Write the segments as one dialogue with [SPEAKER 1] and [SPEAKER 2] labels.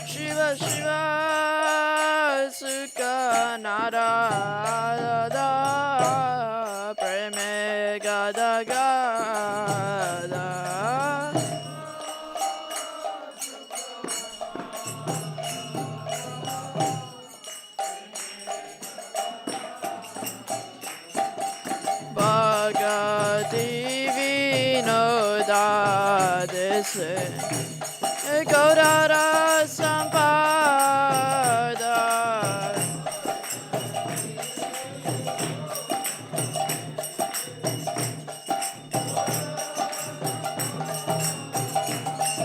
[SPEAKER 1] Shiva Shiva Sukha Narada Preme Gada Gada Bhagati Vinoda Dese Gaurara Sampada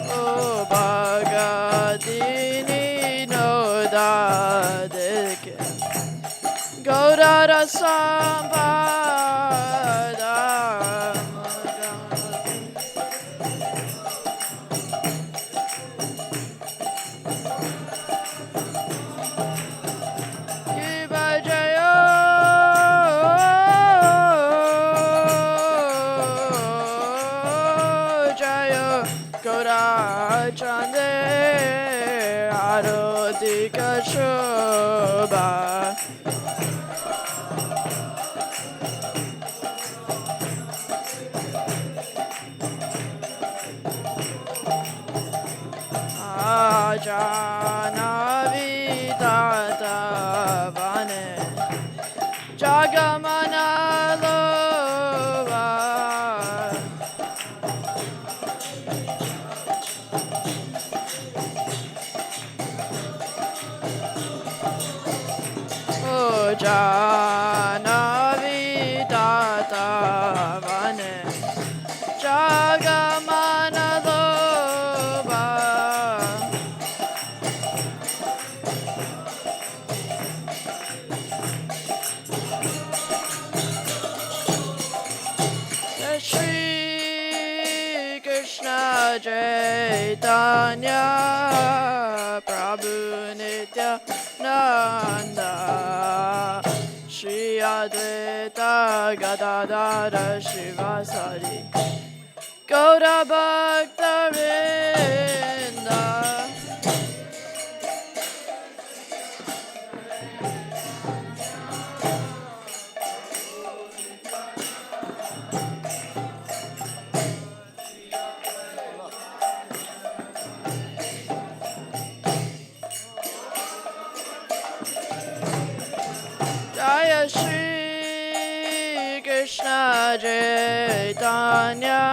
[SPEAKER 1] Oh Bhagadini Noda Deke Gaurara Sampada Chande Arati Kashoba Ajanavi Tata Vane Jagamana Lova Janavi Tata Vane Jagamana Loba Shri Krishna Chaitanya Prabhu Nityananda Shri Advaita Gadadara Shivasari Gaura Bhakta Vrinda Jaya Shri Krishna Chaitanya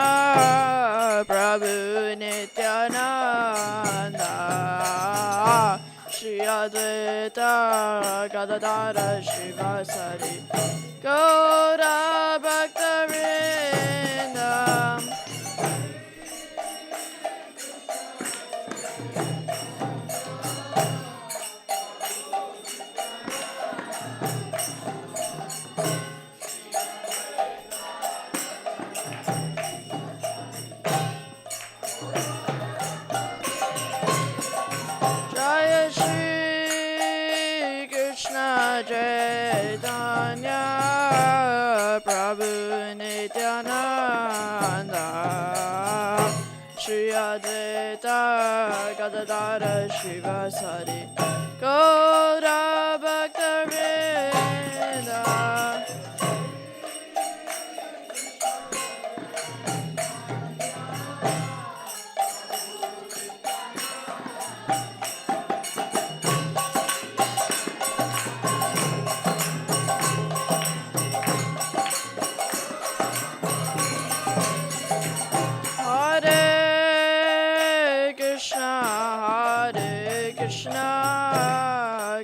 [SPEAKER 1] Prabhu Nityananda Shri Advaita Gadadara Shivasari Gaura Bhakta Vrinda Jaya Shri Krishna Chaitanya Prabhu Nityananda Shri Advaita Gadadara Shivasari Gaura Bhakta Vrinda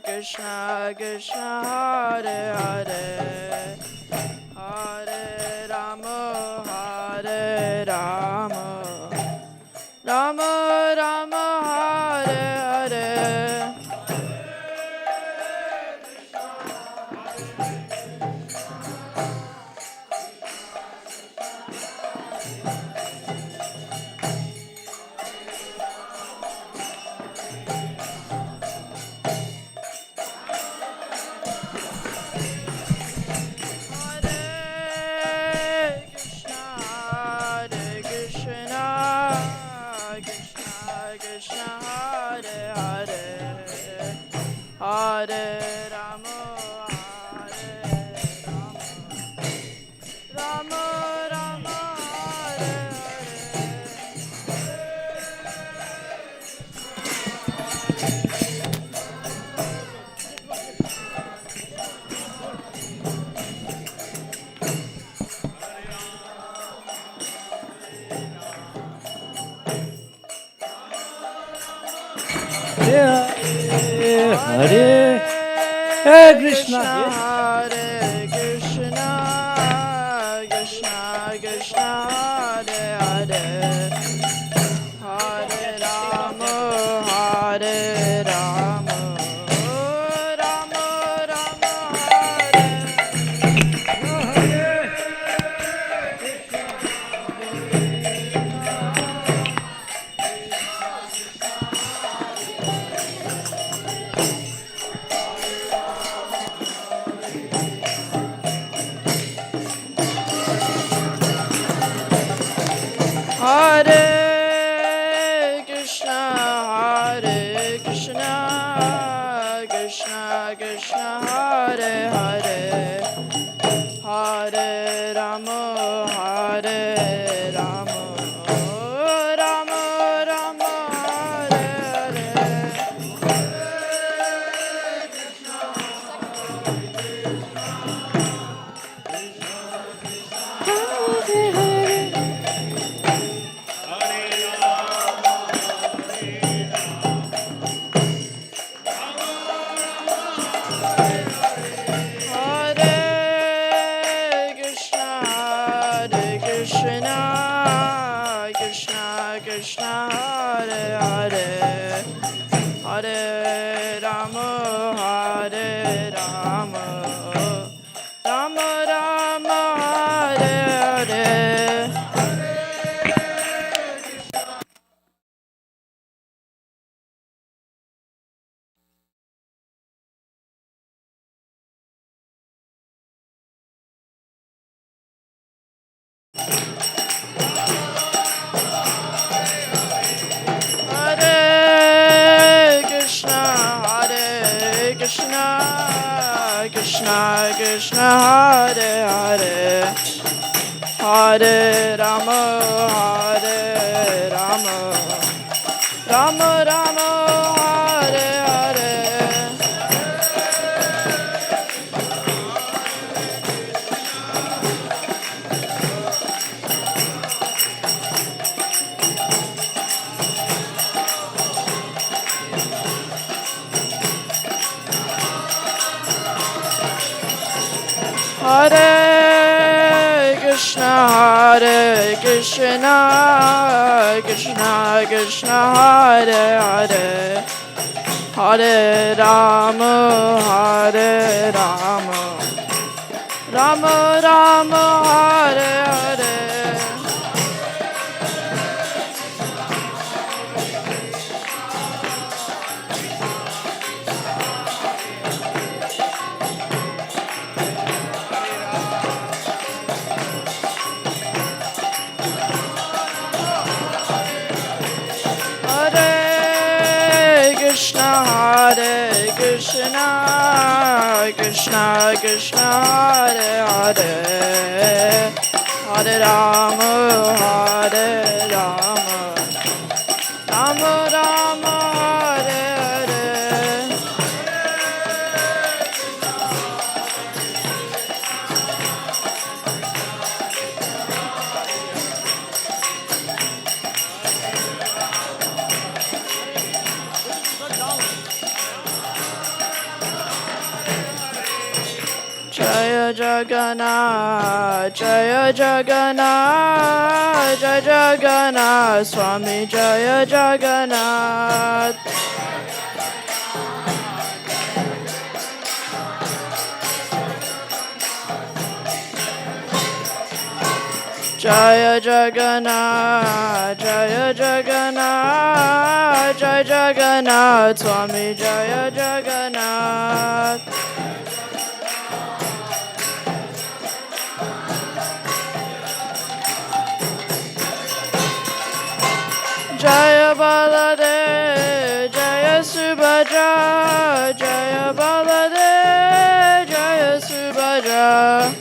[SPEAKER 1] Krishna Krishna Hare Hare Hare Rama Hare Rama Rama Rama Hare Hare Krishna Hare Hare Hare Rama Hare Rama Rama Hare
[SPEAKER 2] Hare Krishna,
[SPEAKER 1] Hare Krishna, Krishna Krishna, Hare Hare, Hare Rama, Hare Rama, Rama Rama, Hare Krishna, Hare Krishna, Krishna Krishna, Hare Hare, Hare Rama, Hare Rama, Rama Rama, Hare Hare. Hare Krishna, Hare Krishna, Krishna Krishna, Hare Hare, Hare Rama, Hare Rama, Rama Rama, Hare Hare. Hare Krishna, Hare Krishna, Krishna Krishna, Hare Hare, Hare Rama, Hare Rama, Rama Rama, Hare Hare. Hare Krishna, Hare Krishna, Krishna Krishna, Hare Hare, Hare Rama, Hare Rama, Rama Rama, Hare Hare. Hare Krishna, Hare Krishna, Krishna Krishna, Hare Hare, Hare Rama, Hare Rama, Rama Rama, Hare Hare. Jaya Jagannath, Jaya Jagannath, Jaya Jagannath, Swami Jaya Jagannath. Jaya Jagannath, Jaya Jagannath, Jaya Jagannath, Swami Jaya Jagannath. Jaya Baladev. Subhadra, Jaya Baladev, Jaya Subhadra.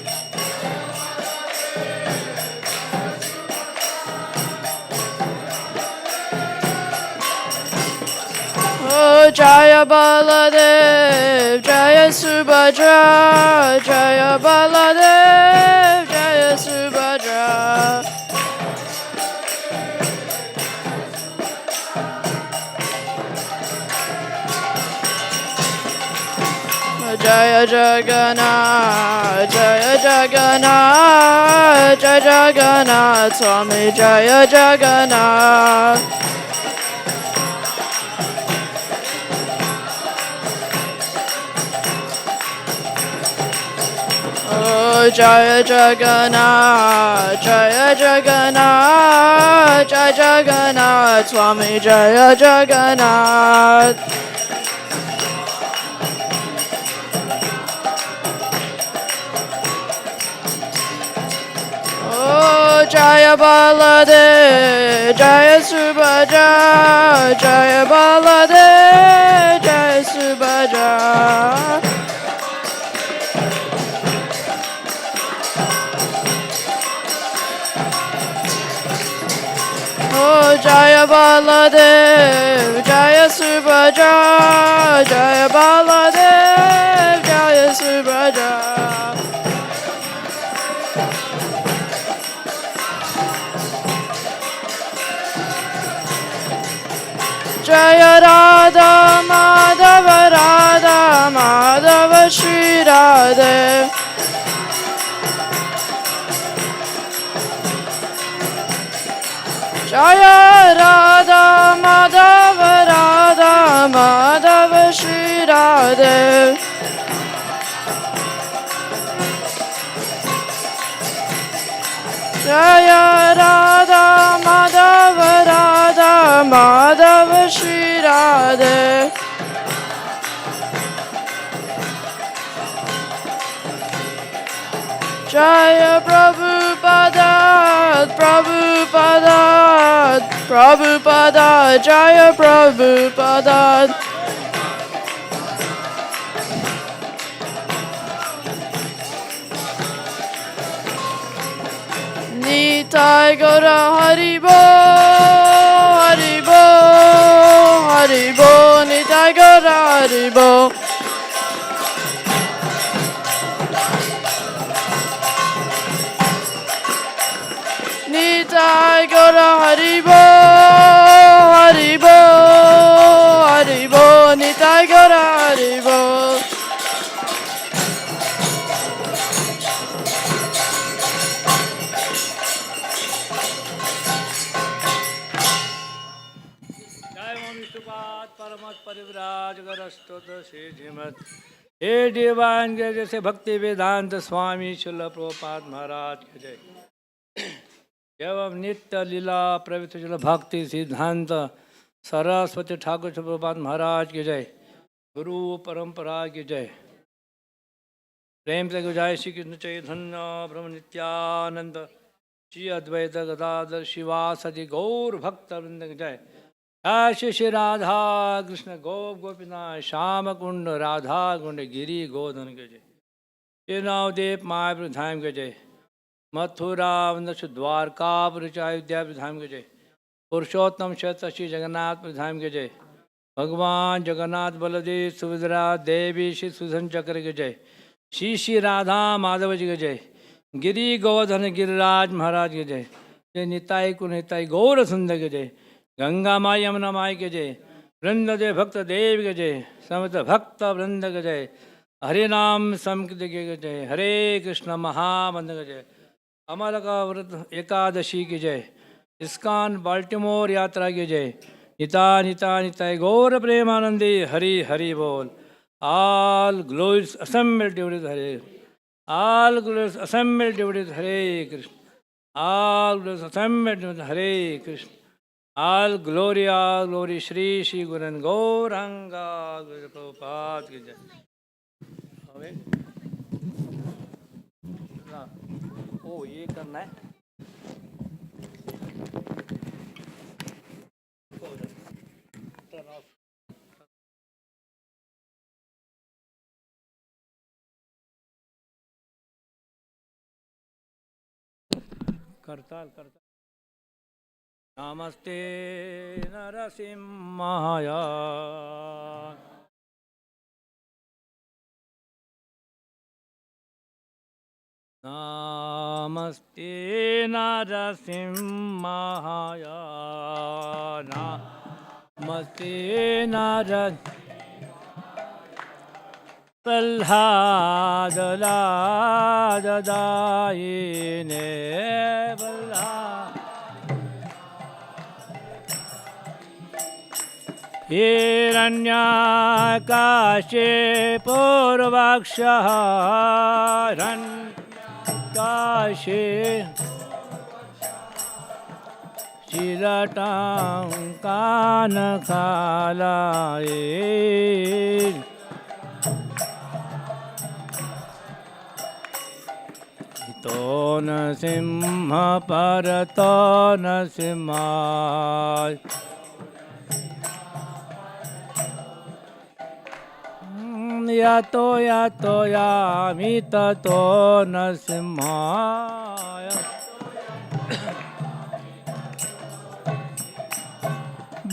[SPEAKER 1] Oh, Jaya Baladev, Jaya Subhadra, Jaya Baladev, Jaya Subhadra. Jaya Jagannath, Jaya Jagannath, Jaya Jagannath, Swami Jaya Jagannath. Oh, Jaya Jagannath, Jaya Jagannath, Jaya Jagannath, Swami Jaya Jagannath. Oh, Jaya Baladev, Jaya Subhadra, Jaya Baladev, Jaya Subhadra. Oh, Jaya Baladev, Jaya Subhadra, Jaya Baladev, Jaya Subhadra. Jaya Radha Madhava Radha Madhava Shri Radhe. Jaya Radha Madhava Radha Madhava Shri Radhe. Jaya Radha Madhava Radha Madhava Shri Radhe. Jaya Prabhupada, Prabhupada, Prabhupada, Jaya Prabhupada. Nitai Gaura Haribo, Haribo, Haribo, Nitai Gaura Haribo. Nitai Gaura Haribo, Haribo, Haribo, Nitai Gaura Haribo.
[SPEAKER 2] हे divine के जैसे भक्ति वेदांत स्वामी शिल प्रभुपाद महाराज के जय। एवं नित्य लीला प्रवृत्ति शिल भक्ति सिद्धांत सरस्वती ठाकुर शिल प्रभुपाद महाराज के जय। गुरु परंपरा की जय। प्रेम से गुजाय श्री कृष्ण चैतन्य ब्रह्म नित्यानंद श्री अद्वैत गदाधर शिवासदि गौर भक्त वृंद की जय। श्री श्री राधा कृष्ण गोप गोपीनाथ श्याम कुंड राधा कुंड गिरी गोधन के जय। ये नवदेव मायापुर धाम के जय। मथुरा वृंदश द्वारकापुर अयोध्या धाम के जय। पुरुषोत्तम क्षेत्र श्री जगन्नाथ धाम के जय। भगवान जगन्नाथ बलदेव सुभद्रा देवी श्री सुधन चक्र के जय। श्री श्री राधा माधव जी के जय। गिरी गोवर्धन गिरिराज महाराज के जय। जय निताई को निताई गौर सुंदर के जय। गंगा माई यमुना माई के जय। वृंद जय भक्त देव के जय। समस्त भक्त वृंद के जय। हरे नाम संकृत के जय। हरे कृष्ण महामंत्र के जय। अमर का व्रत एकादशी की जय। इस्कॉन बाल्टीमोर यात्रा की जय। निता निता निताय गौर प्रेमानंदी हरि हरि बोल। All glories assembled devotees Hare. All glories assembled devotees Hare Krishna. All glories assembled devotees Hare Krishna. All glory Shri Shri Guru Gauranga Guru Prabhupada ki jai. ओ ये करना है turn off करताल करताल नमस्ते नरसिंहाय नमस्ते नरसिंहाय नमस्ते नर प्रह्लादलाददायिने हिरण्याकाशे पूर्वाक्षः हिरण्यकाशे शिरटाङ्कानकालाये तो न सिंह परतो न सिंहाय यातो यातो यामि ततो न सिंहाय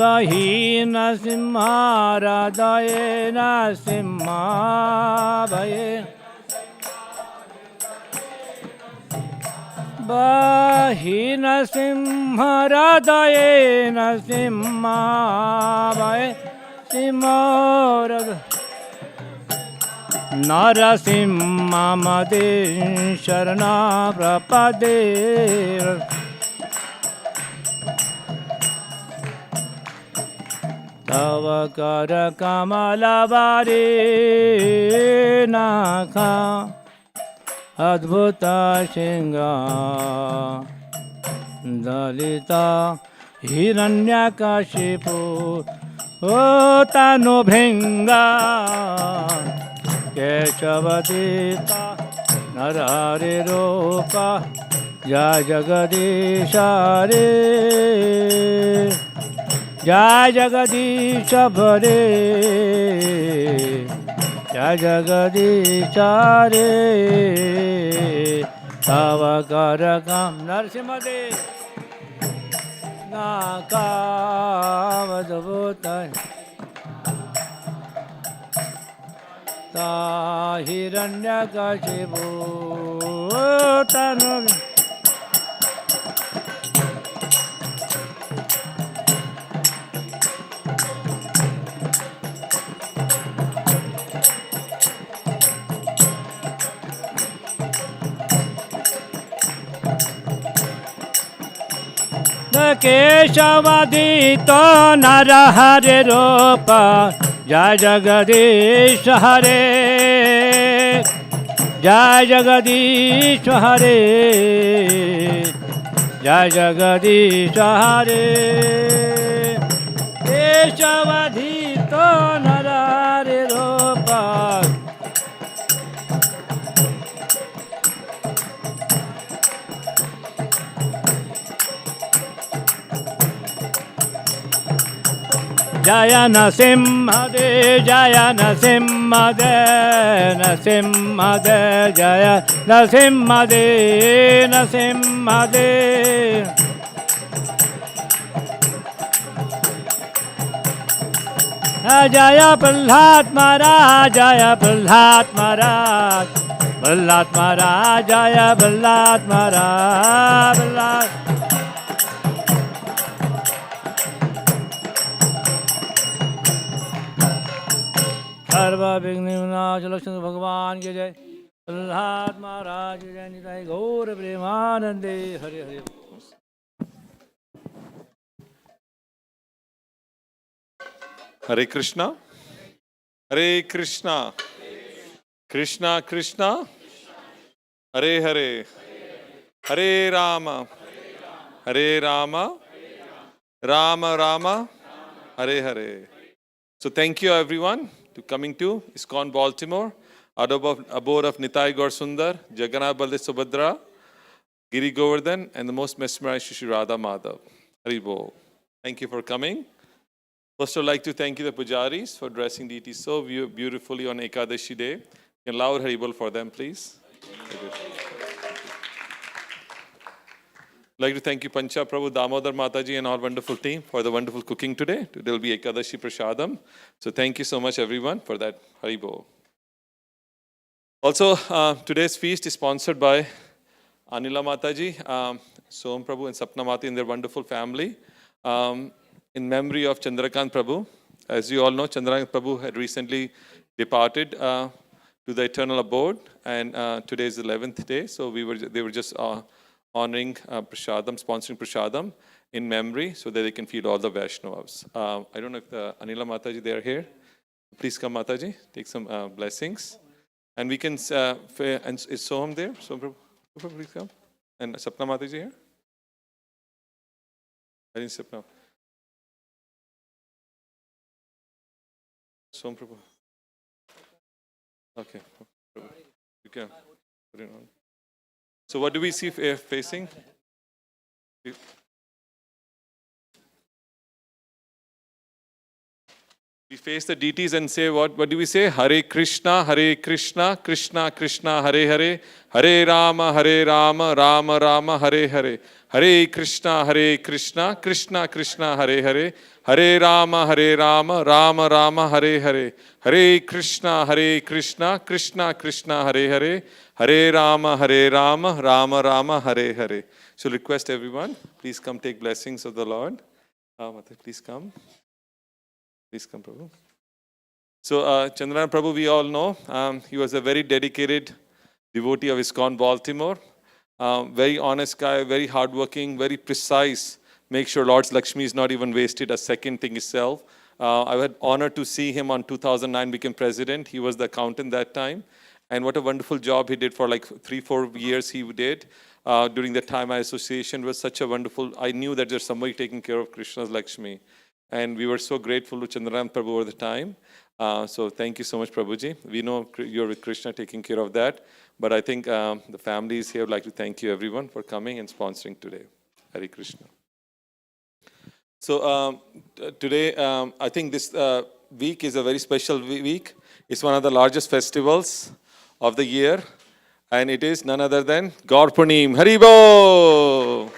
[SPEAKER 2] बहि न सिंहाराधये न सिंहाभये बहि न सिंहाराधये न सिंहाभये सिंहारद नरसिंहमदे शरणा प्रपदे तव कर कमलबारे नाखा अद्भुत सिंहा दलिता हिरण्यकशिपु ओ तनु भिंगा केशवदीता नरहरि रूपा जय जगदीश रे जय जगदीश भरे जय जगदीश रे तव कर काम नरसिंहदे नाकावद्भुत हिरण्यकशिपु तनु केशवदीतो नरहरि रूप जय जगदीश हरे जय जगदीश हरे जय जगदीश हरे केशवदीतो नरहरि रूप जय नरसिंहदे जय नरसिंहदे नरसिंहदे जय नरसिंहदे नरसिंहदे जय प्रह्लाद महाराज जय प्रह्लाद महाराज प्रह्लाद महाराज जय प्रह्लाद महाराज प्रह्लाद सर्व विघ्न विनाश लक्ष्मण भगवान के जय प्रह्लाद महाराज जय निताय गौर प्रेमानंदे Hare Hare
[SPEAKER 3] Hare Krishna Krishna Krishna Hare Hare Hare Ram Ram Ram Hare Hare. So thank you everyone to coming to ISKCON Baltimore, abode of Nitai Gaur Sundar, Jagannath Baldev Subhadra, Giri Govardhan, and the most mesmerized Shri Radha Madhav. Hari Bol. Thank you for coming. First, I'd like to thank you, the pujaris, for dressing deities so beautifully on Ekadashi day. You can loud Hari Bol for them, please. like to thank you, Pancha Prabhu, Damodar Mataji, and our wonderful team for the wonderful cooking today. Today will be Ekadashi Prashadam. So thank you so much, everyone, for that. Haribo. Also, today's feast is sponsored by Anila Mataji, Som Prabhu, and Sapna Mata and their wonderful family. In memory of Chandrakant Prabhu. As you all know, Chandrakant Prabhu had recently departed to the eternal abode, and today is the 11th day. So they were just honoring Prashadam, sponsoring Prashadam in memory so that they can feed all the Vaishnavas. I don't know if the Anila Mataji, they are here. Please come, Mataji, take some blessings. And we can, and is Soham there? Soham Prabhu, please come. And Sapna Mataji here? I didn't Sapna. Soham Prabhu. Okay. You can put it on. So what do we see facing? We face the deities and say, what do we say? Hare Krishna, Krishna Krishna, Hare Hare, Hare Rama, Rama Rama, Hare Hare. Hare Krishna, Krishna Krishna, Hare Hare, Hare Rama, Rama Rama, Hare Hare. Hare Krishna, Krishna Krishna, Hare Hare, Hare Rama, Rama Rama, Hare Hare. So request everyone, please come take blessings of the Lord. Mata, please come. Please come, Prabhu. So, Chandran Prabhu, we all know, he was a very dedicated devotee of ISKCON Baltimore. Very honest guy, very hardworking, very precise. Make sure Lord's Lakshmi is not even wasted a second thing itself. I had honor to see him on 2009 became president. He was the accountant that time. And what a wonderful job he did for like 3-4 years he did. During that time, my association was such a wonderful, I knew that there's somebody taking care of Krishna's Lakshmi. And we were so grateful to Chandran Prabhu over the time. So thank you so much, Prabhuji. We know you're with Krishna taking care of that. But I think the families here would like to thank you, everyone, for coming and sponsoring today. Hare Krishna. So today, I think this week is a very special week. It's one of the largest festivals of the year. And it is none other than Gaur Purnim. Haribo!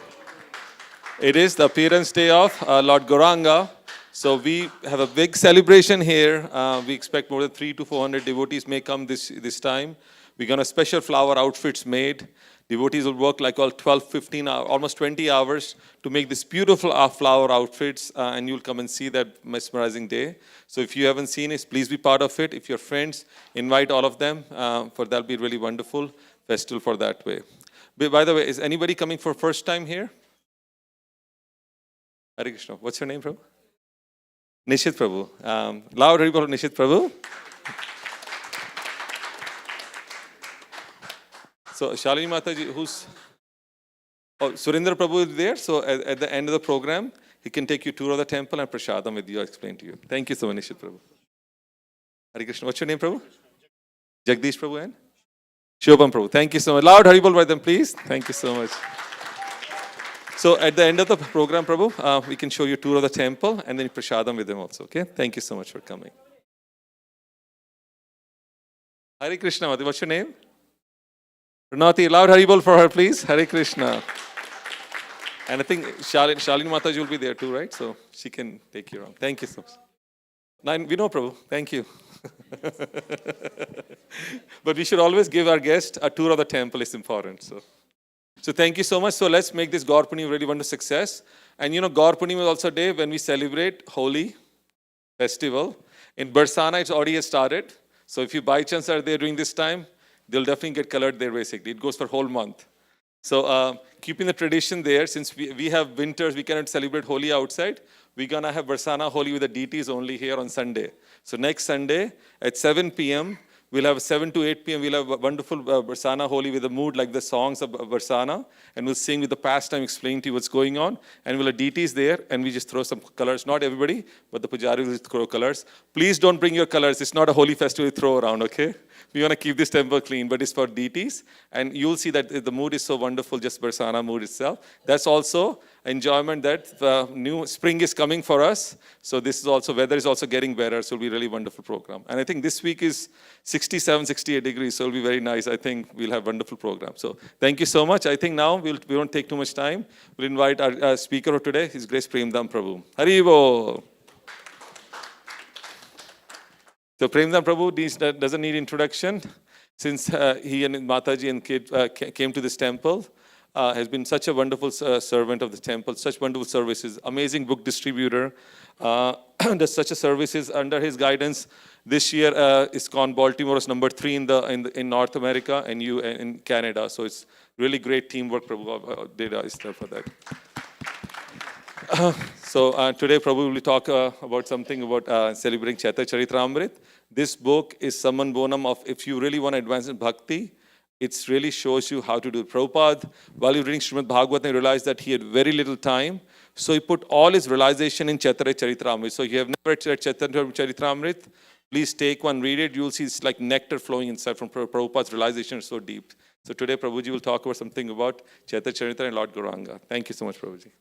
[SPEAKER 3] It is the appearance day of Lord Gauranga. So we have a big celebration here. We expect more than 300 to 400 devotees may come this time. We're going to special flower outfits made. Devotees will work like all 12, 15, almost 20 hours to make this beautiful flower outfits. And you'll come and see that mesmerizing day. So if you haven't seen it, please be part of it. If your friends, invite all of them. For that'll be really wonderful festival for that way. By the way, is anybody coming for first time here? Hare Krishna. What's your name, Prabhu? Nishit Prabhu. Loud Haribol of Nishit Prabhu. So Shalini Mataji, who's... Oh, Surendra Prabhu is there. So at the end of the program, he can take you tour of the temple and Prashadam with you. I'll explain to you. Thank you so much, Nishit Prabhu. Hare Krishna. What's your name, Prabhu? Jagdish Prabhu and? Shobham Prabhu. Thank you so much. Loud Haribol by them, please. Thank you so much. So at the end of the program, Prabhu, we can show you a tour of the temple and then Prashadam with them also, okay? Thank you so much for coming. Hare Krishna, Mati, what's your name? Runati, loud Haribol for her, please. Hare Krishna. And I think Shalini Mataji will be there too, right? So she can take you around. Thank you so much. We know, Prabhu. Thank you. But we should always give our guest a tour of the temple. It's important, So thank you so much. So let's make this Gaur Purnim really wonderful success. And you know, Gaur Purnim is also a day when we celebrate Holi festival. In Barsana, it's already started. So if you by chance are there during this time, they'll definitely get colored there basically. It goes for a whole month. So keeping the tradition there, since we have winters, we cannot celebrate Holi outside. We're going to have Barsana Holi with the deities only here on Sunday. So next Sunday at 7 p.m., we'll have 7 to 8 p.m. We'll have a wonderful Barsana Holi with a mood like the songs of Barsana. And we'll sing with the pastime, explain to you what's going on. And we'll have deities there and we just throw some colors. Not everybody, but the pujari will throw colors. Please don't bring your colors. It's not a holy festival you throw around, okay? We want to keep this temple clean, but it's for deities. And you'll see that the mood is so wonderful, just Barsana mood itself. That's also enjoyment that new spring is coming for us. So this is also, weather is also getting better, so it'll be a really wonderful program. And I think this week is 67, 68 degrees, so it'll be very nice. I think we'll have wonderful program. So thank you so much. I think now we won't take too much time. We'll invite our speaker of today, His Grace Premdam Prabhu. Haribo. So Premdam Prabhu doesn't need introduction since he and Mataji and kid came to this temple. Has been such a wonderful servant of the temple, such wonderful services, amazing book distributor. Does such a services under his guidance. This year, ISKCON Baltimore is number 3 in North America and in Canada. So it's really great teamwork. Prabhu did for that. So today, Prabhu will talk about something about celebrating Chaitanya Charitamrit. This book is summum bonum of if you really want to advance in bhakti. It really shows you how to do it. Prabhupada, while you're reading Srimad Bhagavatam, he realized that he had very little time. So he put all his realization in Chaitanya Charitamrit. So if you have never read Chaitanya Charitamrit, please take one, read it. You'll see it's like nectar flowing inside from Prabhupada's realization is so deep. So today, Prabhuji will talk about something about Chaitanya Charitamrit and Lord Gauranga. Thank you so much, Prabhuji.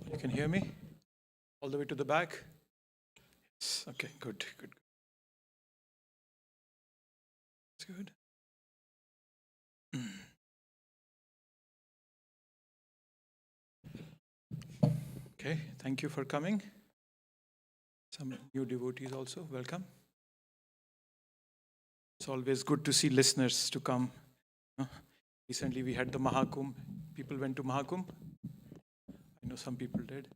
[SPEAKER 4] You can hear me? All the way to the back? Yes. Okay, good. That's good. Okay, thank you for coming. Some new devotees also, welcome. It's always good to see listeners to come. Recently we had the Mahakumbh. People went to Mahakumbh. I know some people did.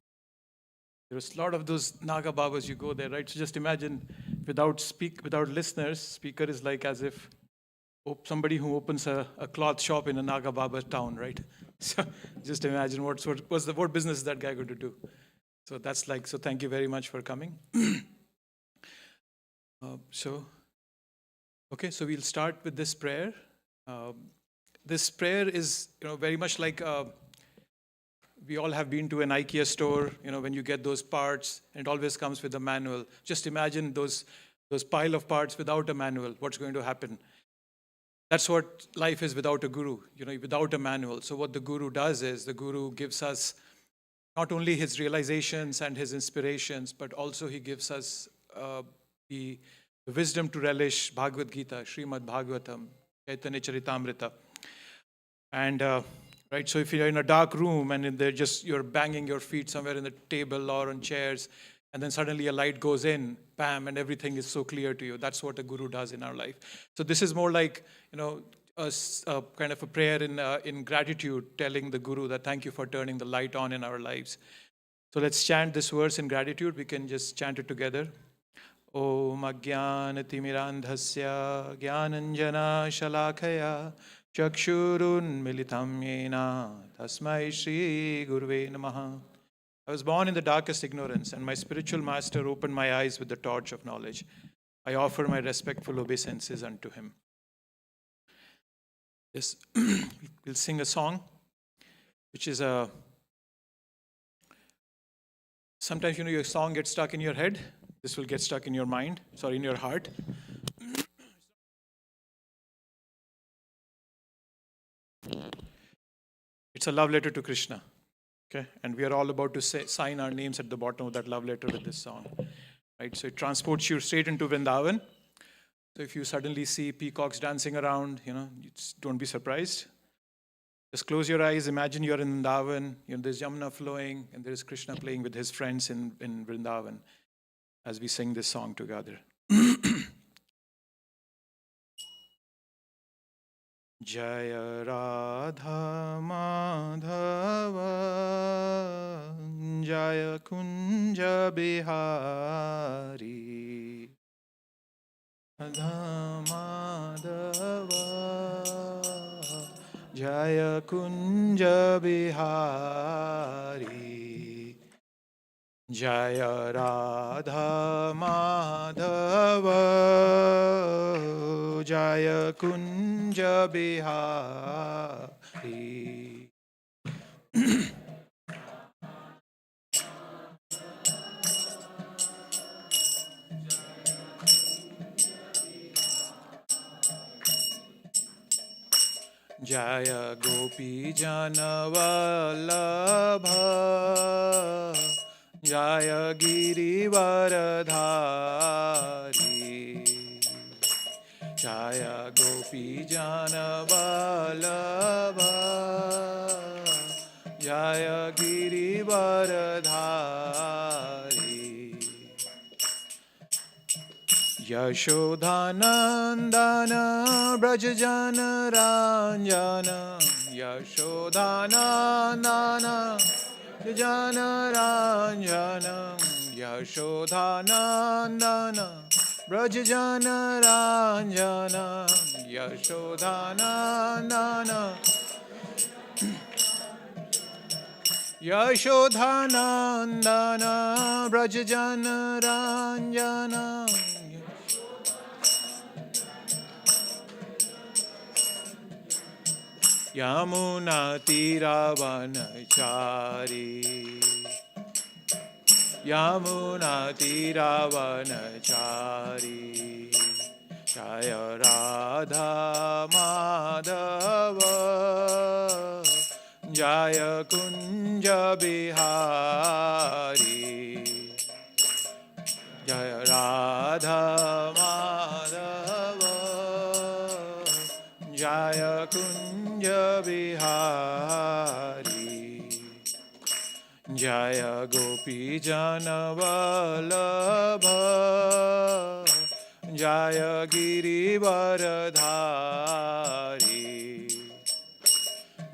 [SPEAKER 4] There was a lot of those Naga Babas, you go there, right? So just imagine without listeners, speaker is like as if somebody who opens a cloth shop in a Naga Baba town, right? So just imagine what business is that guy going to do? So that's like, so thank you very much for coming. So we'll start with this prayer. This prayer is, very much like we all have been to an IKEA store, when you get those parts, and it always comes with a manual. Just imagine those pile of parts without a manual. What's going to happen? That's what life is without a guru, without a manual. So what the guru does is the guru gives us not only his realizations and his inspirations, but also he gives us the wisdom to relish Bhagavad Gita, Srimad Bhagavatam, Chaitanya Charitamrita. And right, so if you're in a dark room and you're banging your feet somewhere in the table or on chairs, and then suddenly a light goes in, bam, and everything is so clear to you. That's what a guru does in our life. So this is more like, a kind of a prayer in gratitude, telling the guru that thank you for turning the light on in our lives. So let's chant this verse in gratitude. We can just chant it together. Om Ajnanatimirandhasya Jnananjana Shalakaya Chakshurun Militam Yena Tasmai Shri Guruve Namaha. I was born in the darkest ignorance, and my spiritual master opened my eyes with the torch of knowledge. I offer my respectful obeisances unto him. Yes, we'll sing a song, which is sometimes, your song gets stuck in your head. This will get stuck in your mind, in your heart. It's a love letter to Krishna. Okay, and we are all about to sign our names at the bottom of that love letter with this song. Right, so it transports you straight into Vrindavan. So if you suddenly see peacocks dancing around, don't be surprised. Just close your eyes, imagine you're in Vrindavan, there's Yamuna flowing, and there's Krishna playing with his friends in Vrindavan as we sing this song together. Jaya Radha Madhava Jaya Kunja Bihari Madhava Jaya Kunja Bihari Jaya Radha Madhava Jaya Kunja Bihari. Jaya Gopi Janavallabha Jaya Girivaradhari Jaya Gopi Janavallabha Jaya Girivaradhari Yashodhanandana Brajajana Ranjana Yashodhanandana Brajajana Ranjana Yashodhanandana Brajajana Ranjana Yashodhanandana Yashodhanandana Brajajana Ranjana Yamuna Tiravanachari Yamuna Tiravanachari Jaya Radha Madhava Jaya Kunja Bihari Jaya Radha Madhava Jaya Kunja Bihari Jaya Gopi Janavallabha Jaya Girivaradhari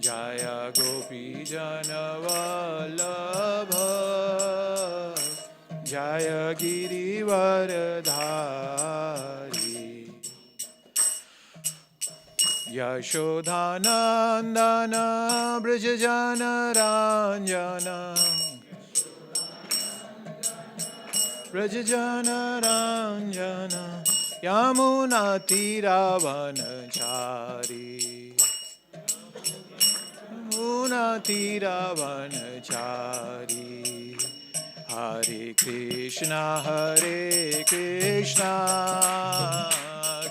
[SPEAKER 4] Jaya Gopi Janavallabha Jaya Girivaradhari Yashodhanandana Brajajana Ranjana Brajajana Ranjana Yamuna Tiravanachari Yamuna Tiravanachari Hare Krishna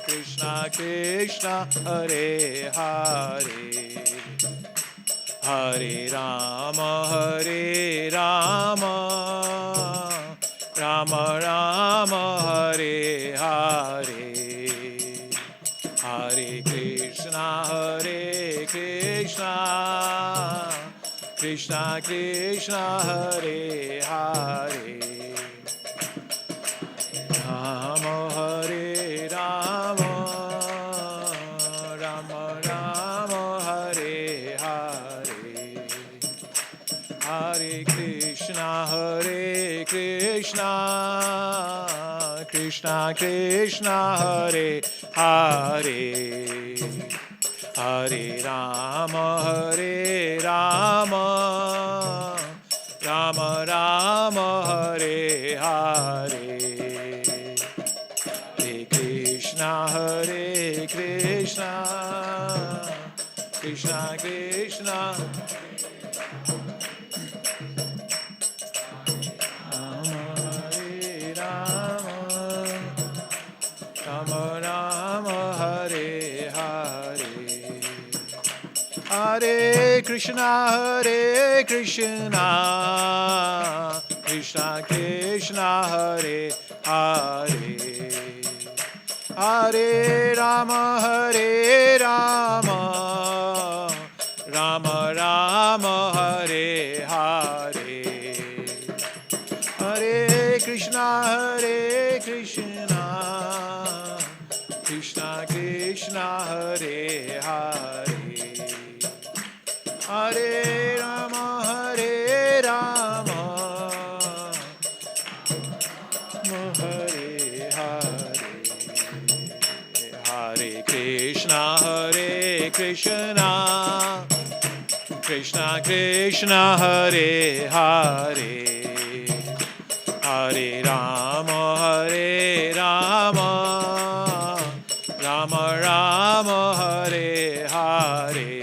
[SPEAKER 4] Krishna Krishna Hare Hare Hare Rama Rama Rama Hare Hare Hare Krishna Krishna Krishna Hare Hare Rama Hare Rama Rama Rama Hare Hare Hare Krishna Krishna Krishna Hare Hare Hare Rama Rama Rama Hare Hare Hare Krishna Krishna Krishna Hare Krishna Krishna Krishna Hare Hare Hare Rama Rama Rama Hare Hare Hare Krishna Krishna Krishna Hare Hare Hare Rama Hare Hare Krishna, Krishna Krishna, Hare Hare, Hare Rama, Rama Rama, Hare Hare,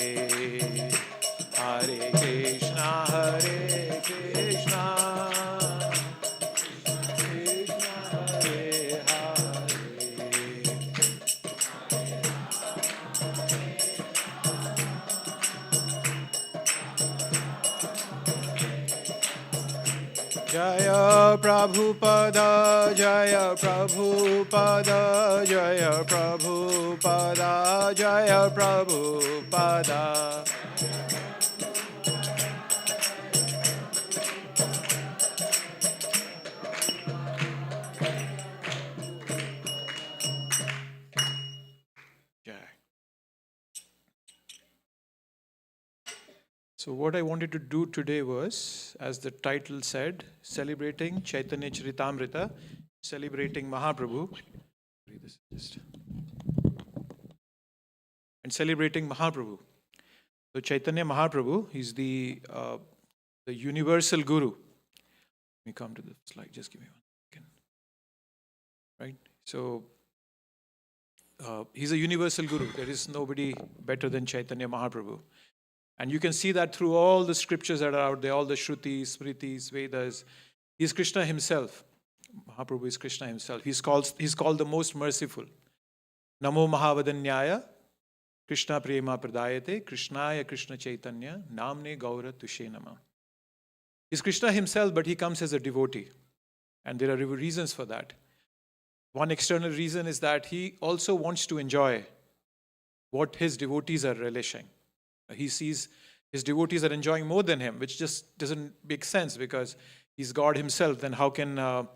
[SPEAKER 4] Hare Krishna, Hare Krishna, Krishna Hare Jaya Prabhupada, Jaya Prabhupada, Jaya Prabhupada, Jaya Prabhupada. Jai. So what I wanted to do today was, as the title said, celebrating Chaitanya Charitamrita, celebrating Mahaprabhu. Read this just. And celebrating Mahaprabhu. So Chaitanya Mahaprabhu, he's the universal guru. Let me come to the slide, just give me 1 second. Right? So he's a universal guru. There is nobody better than Chaitanya Mahaprabhu. And you can see that through all the scriptures that are out there, all the Shrutis, Smritis, Vedas. He's Krishna himself. Mahaprabhu is Krishna himself. He's called the most merciful. Namo Mahavadanyaya, Krishna Prema Pradayate, Krishnaya Krishna Chaitanya, Namne Gaura Tushe Nama. He's Krishna himself, but he comes as a devotee. And there are reasons for that. One external reason is that he also wants to enjoy what his devotees are relishing. He sees his devotees are enjoying more than him, which just doesn't make sense because he's God himself. Then how can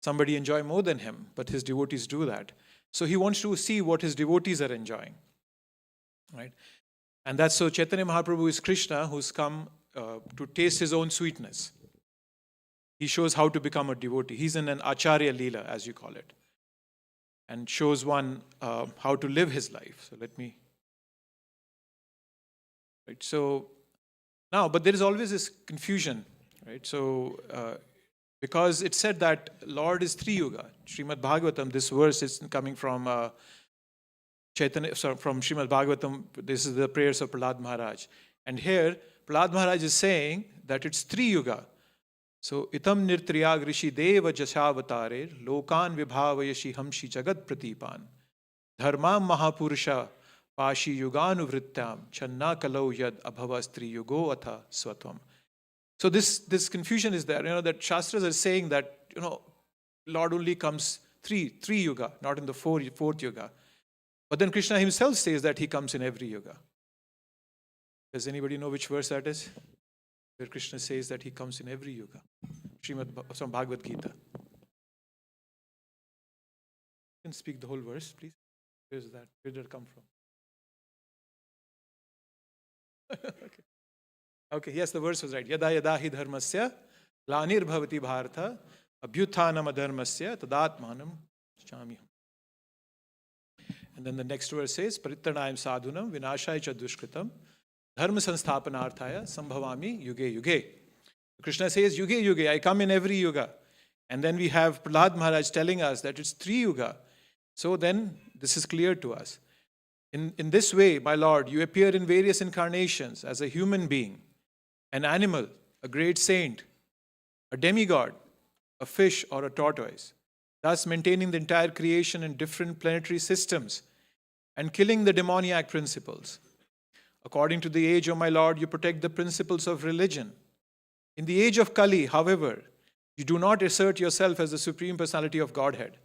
[SPEAKER 4] somebody enjoy more than him? But his devotees do that. So he wants to see what his devotees are enjoying. Right? And that's so Chaitanya Mahaprabhu is Krishna who's come to taste his own sweetness. He shows how to become a devotee. He's in an Acharya Leela, as you call it. And shows one how to live his life. So let me... Right, so now, but there is always this confusion, right? So, because it said that Lord is Three Yuga, Srimad Bhagavatam, this verse is coming from Chaitanya, sorry, from Srimad Bhagavatam, this is the prayers of Prahlad Maharaj. And here, Prahlad Maharaj is saying that it's Three Yuga. So, itam nirtriyag rishi deva jashavatarer, lokan vibhavayashi hamshi jagat pratipan, dharmam mahapurusha, Pashi yuganuvrityam channa kalau yad abhavastri yugo atha swatam. So this confusion is there, that Shastras are saying that, Lord only comes three yuga, not in the fourth yuga. But then Krishna himself says that he comes in every yuga. Does anybody know which verse that is? Where Krishna says that he comes in every yuga. From Bhagavad Gita. You can speak the whole verse, please. Where is that? Where did it come from? Okay, yes, the verse was right. Yada yada hi dharmasya glanir bhavati bharata abhyuthanam adharmasya tadatmanam chamiham. And then the next verse says paritranayam sadhunam vinashaya cha dushkritam dharma sansthapanarthaya sambhavami yuge yuge. Krishna says yuge yuge, I come in every yuga. And then we have Prahlad Maharaj telling us that it's three yuga. So then this is clear to us. In this way, my Lord, you appear in various incarnations as a human being, an animal, a great saint, a demigod, a fish, or a tortoise, thus maintaining the entire creation in different planetary systems and killing the demoniac principles. According to the age, O my Lord, you protect the principles of religion. In the age of Kali, however, you do not assert yourself as the Supreme Personality of Godhead,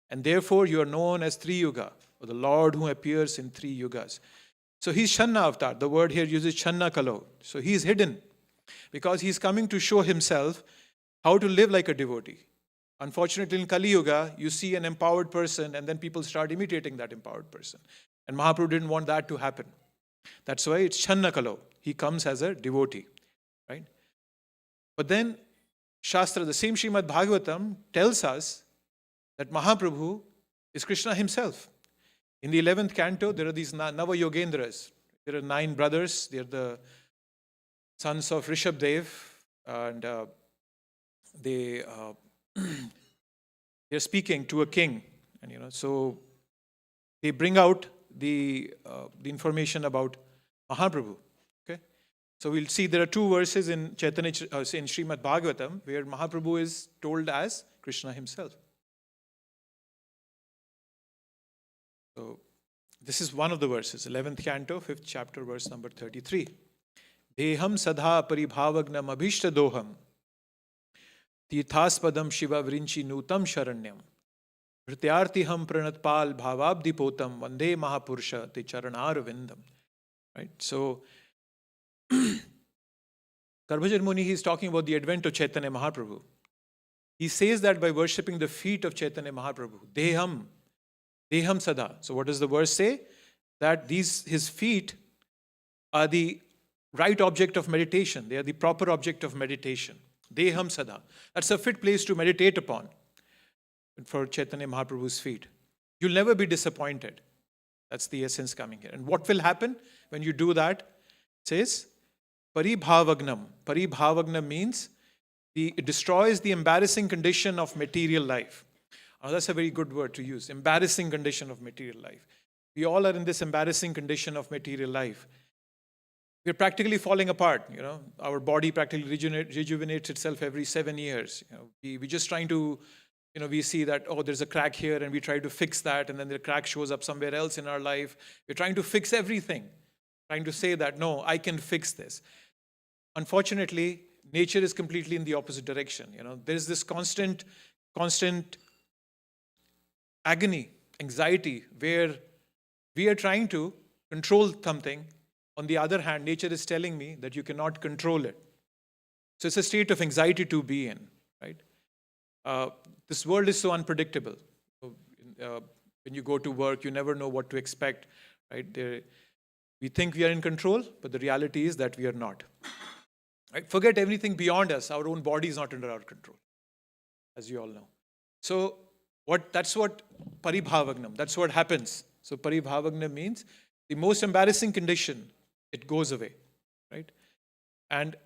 [SPEAKER 4] and therefore you are known as Three Yuga, or the Lord who appears in three yugas. So he's Channa avatar. The word here uses Channa Kalo. So he's hidden because he's coming to show himself how to live like a devotee. Unfortunately, in Kali Yuga, you see an empowered person and then people start imitating that empowered person. And Mahaprabhu didn't want that to happen. That's why it's Channa Kalo. He comes as a devotee. Right? But then Shastra, the same Srimad Bhagavatam, tells us that Mahaprabhu is Krishna himself. In the 11th canto, there are these Nava Yogendras. There are 9 brothers. They're the sons of Rishabdev, and they they're speaking to a king, and so they bring out the information about Mahaprabhu. Okay, so we'll see there are 2 verses in Chaitanya in Srimad Bhagavatam where Mahaprabhu is told as Krishna himself. So this is one of the verses, 11th canto, 5th chapter, verse number 33. Deham sadha paribhavagnam abhishtadoham तीर्थास्पदम Shiv वृंचि नूतम शरण्यम भृत्यार्तिहम प्रणतपाल भावाब्धिपोतम वंदे महापुरुष ते चरणारविंदम. Right? So, Karbhajan Muni, he is talking about the advent of Chaitanya Mahaprabhu. He says that by worshipping the feet of Chaitanya Mahaprabhu, Deham Sada. So what does the verse say? That his feet are the right object of meditation. They are the proper object of meditation. Deham Sada. That's a fit place to meditate upon for Chaitanya Mahaprabhu's feet. You'll never be disappointed. That's the essence coming here. And what will happen when you do that? It says, Paribhavagnam. Paribhavagnam means it destroys the embarrassing condition of material life. That's a very good word to use. Embarrassing condition of material life. We all are in this embarrassing condition of material life. We're practically falling apart. Our body practically rejuvenates itself every 7 years. We're just trying to, we see that, there's a crack here, and we try to fix that, and then the crack shows up somewhere else in our life. We're trying to fix everything, trying to say that, no, I can fix this. Unfortunately, nature is completely in the opposite direction. There's this constant agony, anxiety, where we are trying to control something. On the other hand, nature is telling me that you cannot control it. So it's a state of anxiety to be in, right? This world is so unpredictable. When you go to work, you never know what to expect, right? We think we are in control, but the reality is that we are not. Right? Forget everything beyond us. Our own body is not under our control, as you all know. So that's what paribhavagnam, that's what happens. So paribhavagnam means the most embarrassing condition, it goes away, right? And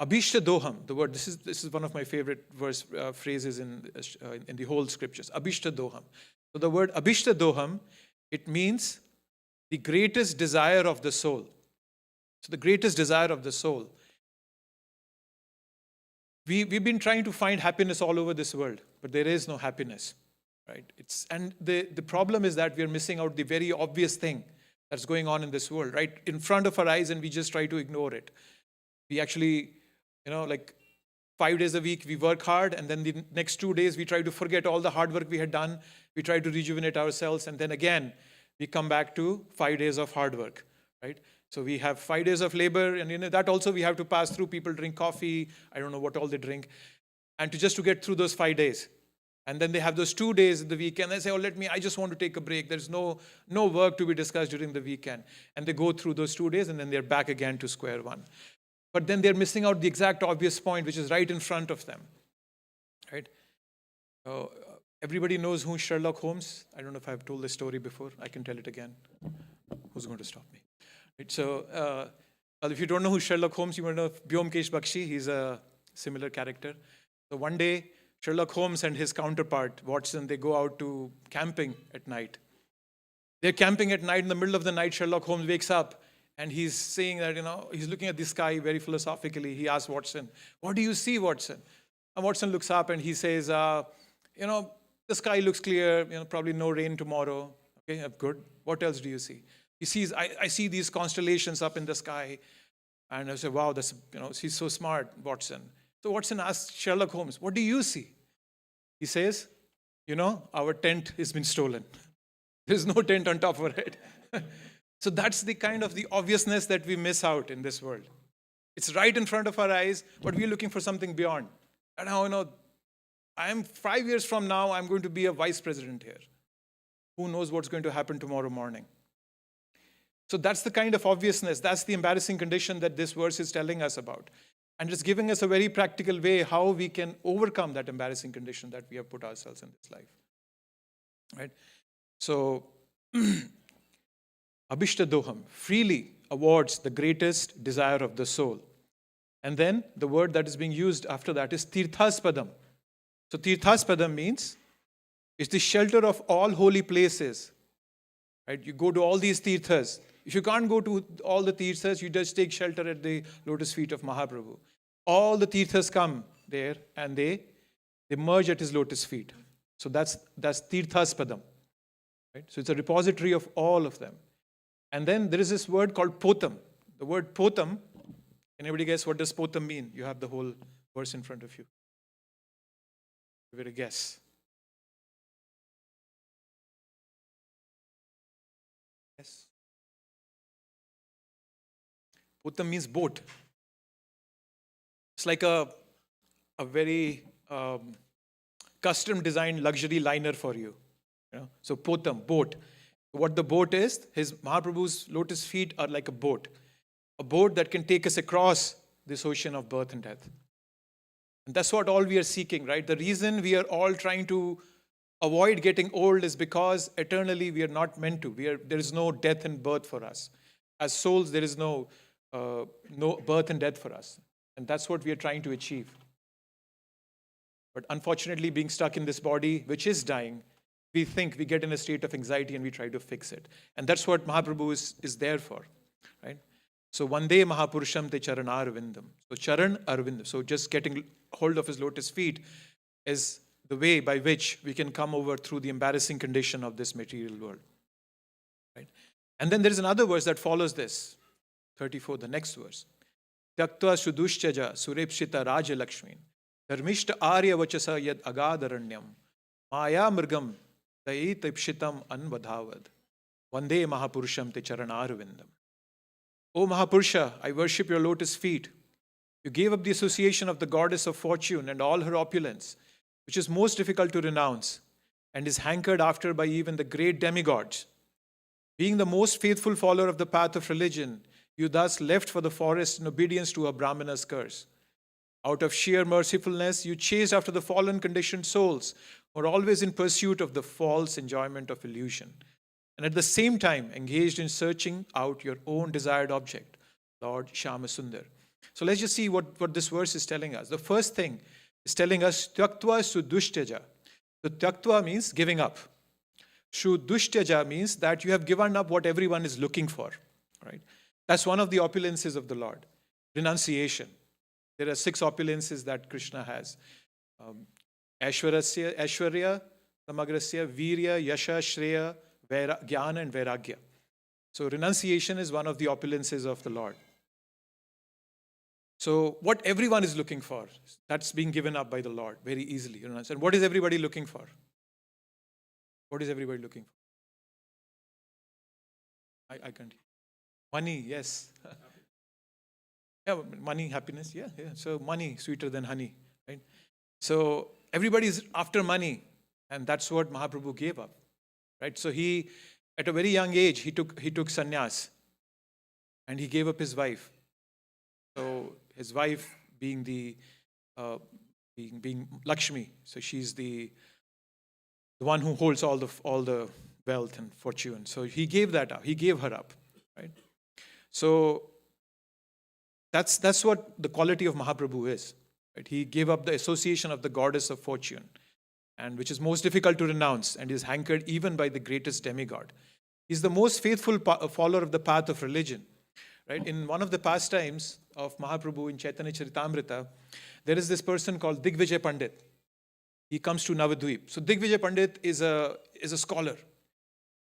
[SPEAKER 4] abhishtadoham, the word, this is one of my favorite phrases in the whole scriptures, abhishtadoham. So the word abhishtadoham, it means the greatest desire of the soul. So the greatest desire of the soul. We've been trying to find happiness all over this world, but there is no happiness, right? And the problem is that we are missing out the very obvious thing that's going on in this world, right in front of our eyes, and we just try to ignore it. We actually, like 5 days a week, we work hard, and then the next 2 days, we try to forget all the hard work we had done. We try to rejuvenate ourselves, and then again, we come back to 5 days of hard work, right? So we have 5 days of labor, and that also we have to pass through. People drink coffee, I don't know what all they drink, and just to get through those 5 days. And then they have those 2 days in the weekend. They say, I just want to take a break. There's no work to be discussed during the weekend. And they go through those 2 days, and then they're back again to square one. But then they're missing out the exact obvious point, which is right in front of them, right? Everybody knows who Sherlock Holmes. I don't know if I've told this story before. I can tell it again. Who's going to stop me? Right, so if you don't know who Sherlock Holmes, you want to know Byomkesh Bakshi. He's a similar character. So one day, Sherlock Holmes and his counterpart, Watson, they go out to camping at night. They're camping at night. In the middle of the night, Sherlock Holmes wakes up, and he's saying that, he's looking at the sky very philosophically. He asks Watson, "What do you see, Watson?" And Watson looks up and he says, the sky looks clear, probably no rain tomorrow. Okay, good. What else do you see? He sees, I see these constellations up in the sky. And I say, wow, that's, he's so smart, Watson. So Watson asks Sherlock Holmes, "What do you see?" He says, "Our tent has been stolen. There's no tent on top of our head." So that's the kind of the obviousness that we miss out in this world. It's right in front of our eyes, but we're looking for something beyond. And how, I'm 5 years from now, I'm going to be a vice president here. Who knows what's going to happen tomorrow morning? So that's the kind of obviousness, that's the embarrassing condition that this verse is telling us about. And it's giving us a very practical way how we can overcome that embarrassing condition that we have put ourselves in this life. Right? So, Abhishtadoham, freely awards the greatest desire of the soul. And then the word that is being used after that is tirthaspadam. So tirthaspadam means it's the shelter of all holy places. Right? You go to all these tirthas. If you can't go to all the tirthas, you just take shelter at the lotus feet of Mahaprabhu. All the tirthas come there and they merge at his lotus feet. So that's tirthaspadam. Right? So it's a repository of all of them. And then there is this word called potam. The word potam, can anybody guess what does potam mean? You have the whole verse in front of you. Give it a guess. Yes. Potam means boat. It's like a very custom designed luxury liner for you. So potam, boat. What the boat is, his Mahaprabhu's lotus feet are like a boat that can take us across this ocean of birth and death. And that's what all we are seeking, right? The reason we are all trying to avoid getting old is because eternally we are not meant to. There is no death and birth for us. As souls, there is no birth and death for us. And that's what we are trying to achieve. But unfortunately, being stuck in this body, which is dying, we think we get in a state of anxiety and we try to fix it. And that's what Mahaprabhu is there for, right? So, Vande Mahapurusham te charanarvindam. So, charan arvindam. So, just getting hold of his lotus feet is the way by which we can come over through the embarrassing condition of this material world, right? And then there is another verse that follows this, 34, the next verse. Tyaktva sudushchaja surepshita raja lakshmin dharmishta arya vachasa yad agadaranyam maya mrgam dayitipshitam anvadhavad Vande Mahapurusham te charanarvindam. O Mahapurusha, I worship your lotus feet. You gave up the association of the goddess of fortune and all her opulence, which is most difficult to renounce and is hankered after by even the great demigods. Being the most faithful follower of the path of religion, you thus left for the forest in obedience to a Brahmana's curse. Out of sheer mercifulness, you chased after the fallen conditioned souls who are always in pursuit of the false enjoyment of illusion, and at the same time engaged in searching out your own desired object, Lord Shyamasundar. So let's just see what this verse is telling us. The first thing is telling us Tyaktva Sudushtaja. So Tyaktva means giving up. Sudushtaja means that you have given up what everyone is looking for, right? That's one of the opulences of the Lord. Renunciation. There are 6 opulences that Krishna has. Aishwarya, Samagrasya, Virya, Yasha, Shreya, Jnana and Vairagya. So renunciation is one of the opulences of the Lord. So what everyone is looking for, that's being given up by the Lord very easily. You know, and what is everybody looking for? What is everybody looking for? I can't hear. Money, yes. Yeah, money, happiness, yeah. So money, sweeter than honey, right? So everybody's after money, and that's what Mahaprabhu gave up, right? So he, at a very young age, he took sannyas, and he gave up his wife. So his wife being being Lakshmi, so she's the one who holds all the wealth and fortune. So he gave that up. He gave her up, right? So that's what the quality of Mahaprabhu is. Right? He gave up the association of the goddess of fortune, and which is most difficult to renounce and is hankered even by the greatest demigod. He's the most faithful follower of the path of religion. Right? In one of the pastimes of Mahaprabhu in Chaitanya Charitamrita, there is this person called Digvijay Pandit. He comes to Navadvip. So Digvijay Pandit is a scholar.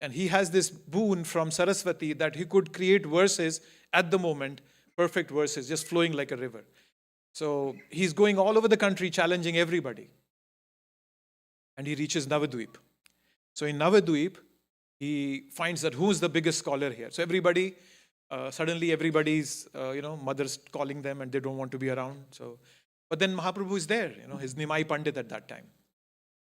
[SPEAKER 4] And he has this boon from Saraswati that he could create verses at the moment, perfect verses, just flowing like a river. So he's going all over the country challenging everybody. And he reaches Navadvip. So in Navadvip, he finds that who's the biggest scholar here. So everybody, suddenly everybody's, mother's calling them and they don't want to be around. But then Mahaprabhu is there, his Nimai Pandit at that time.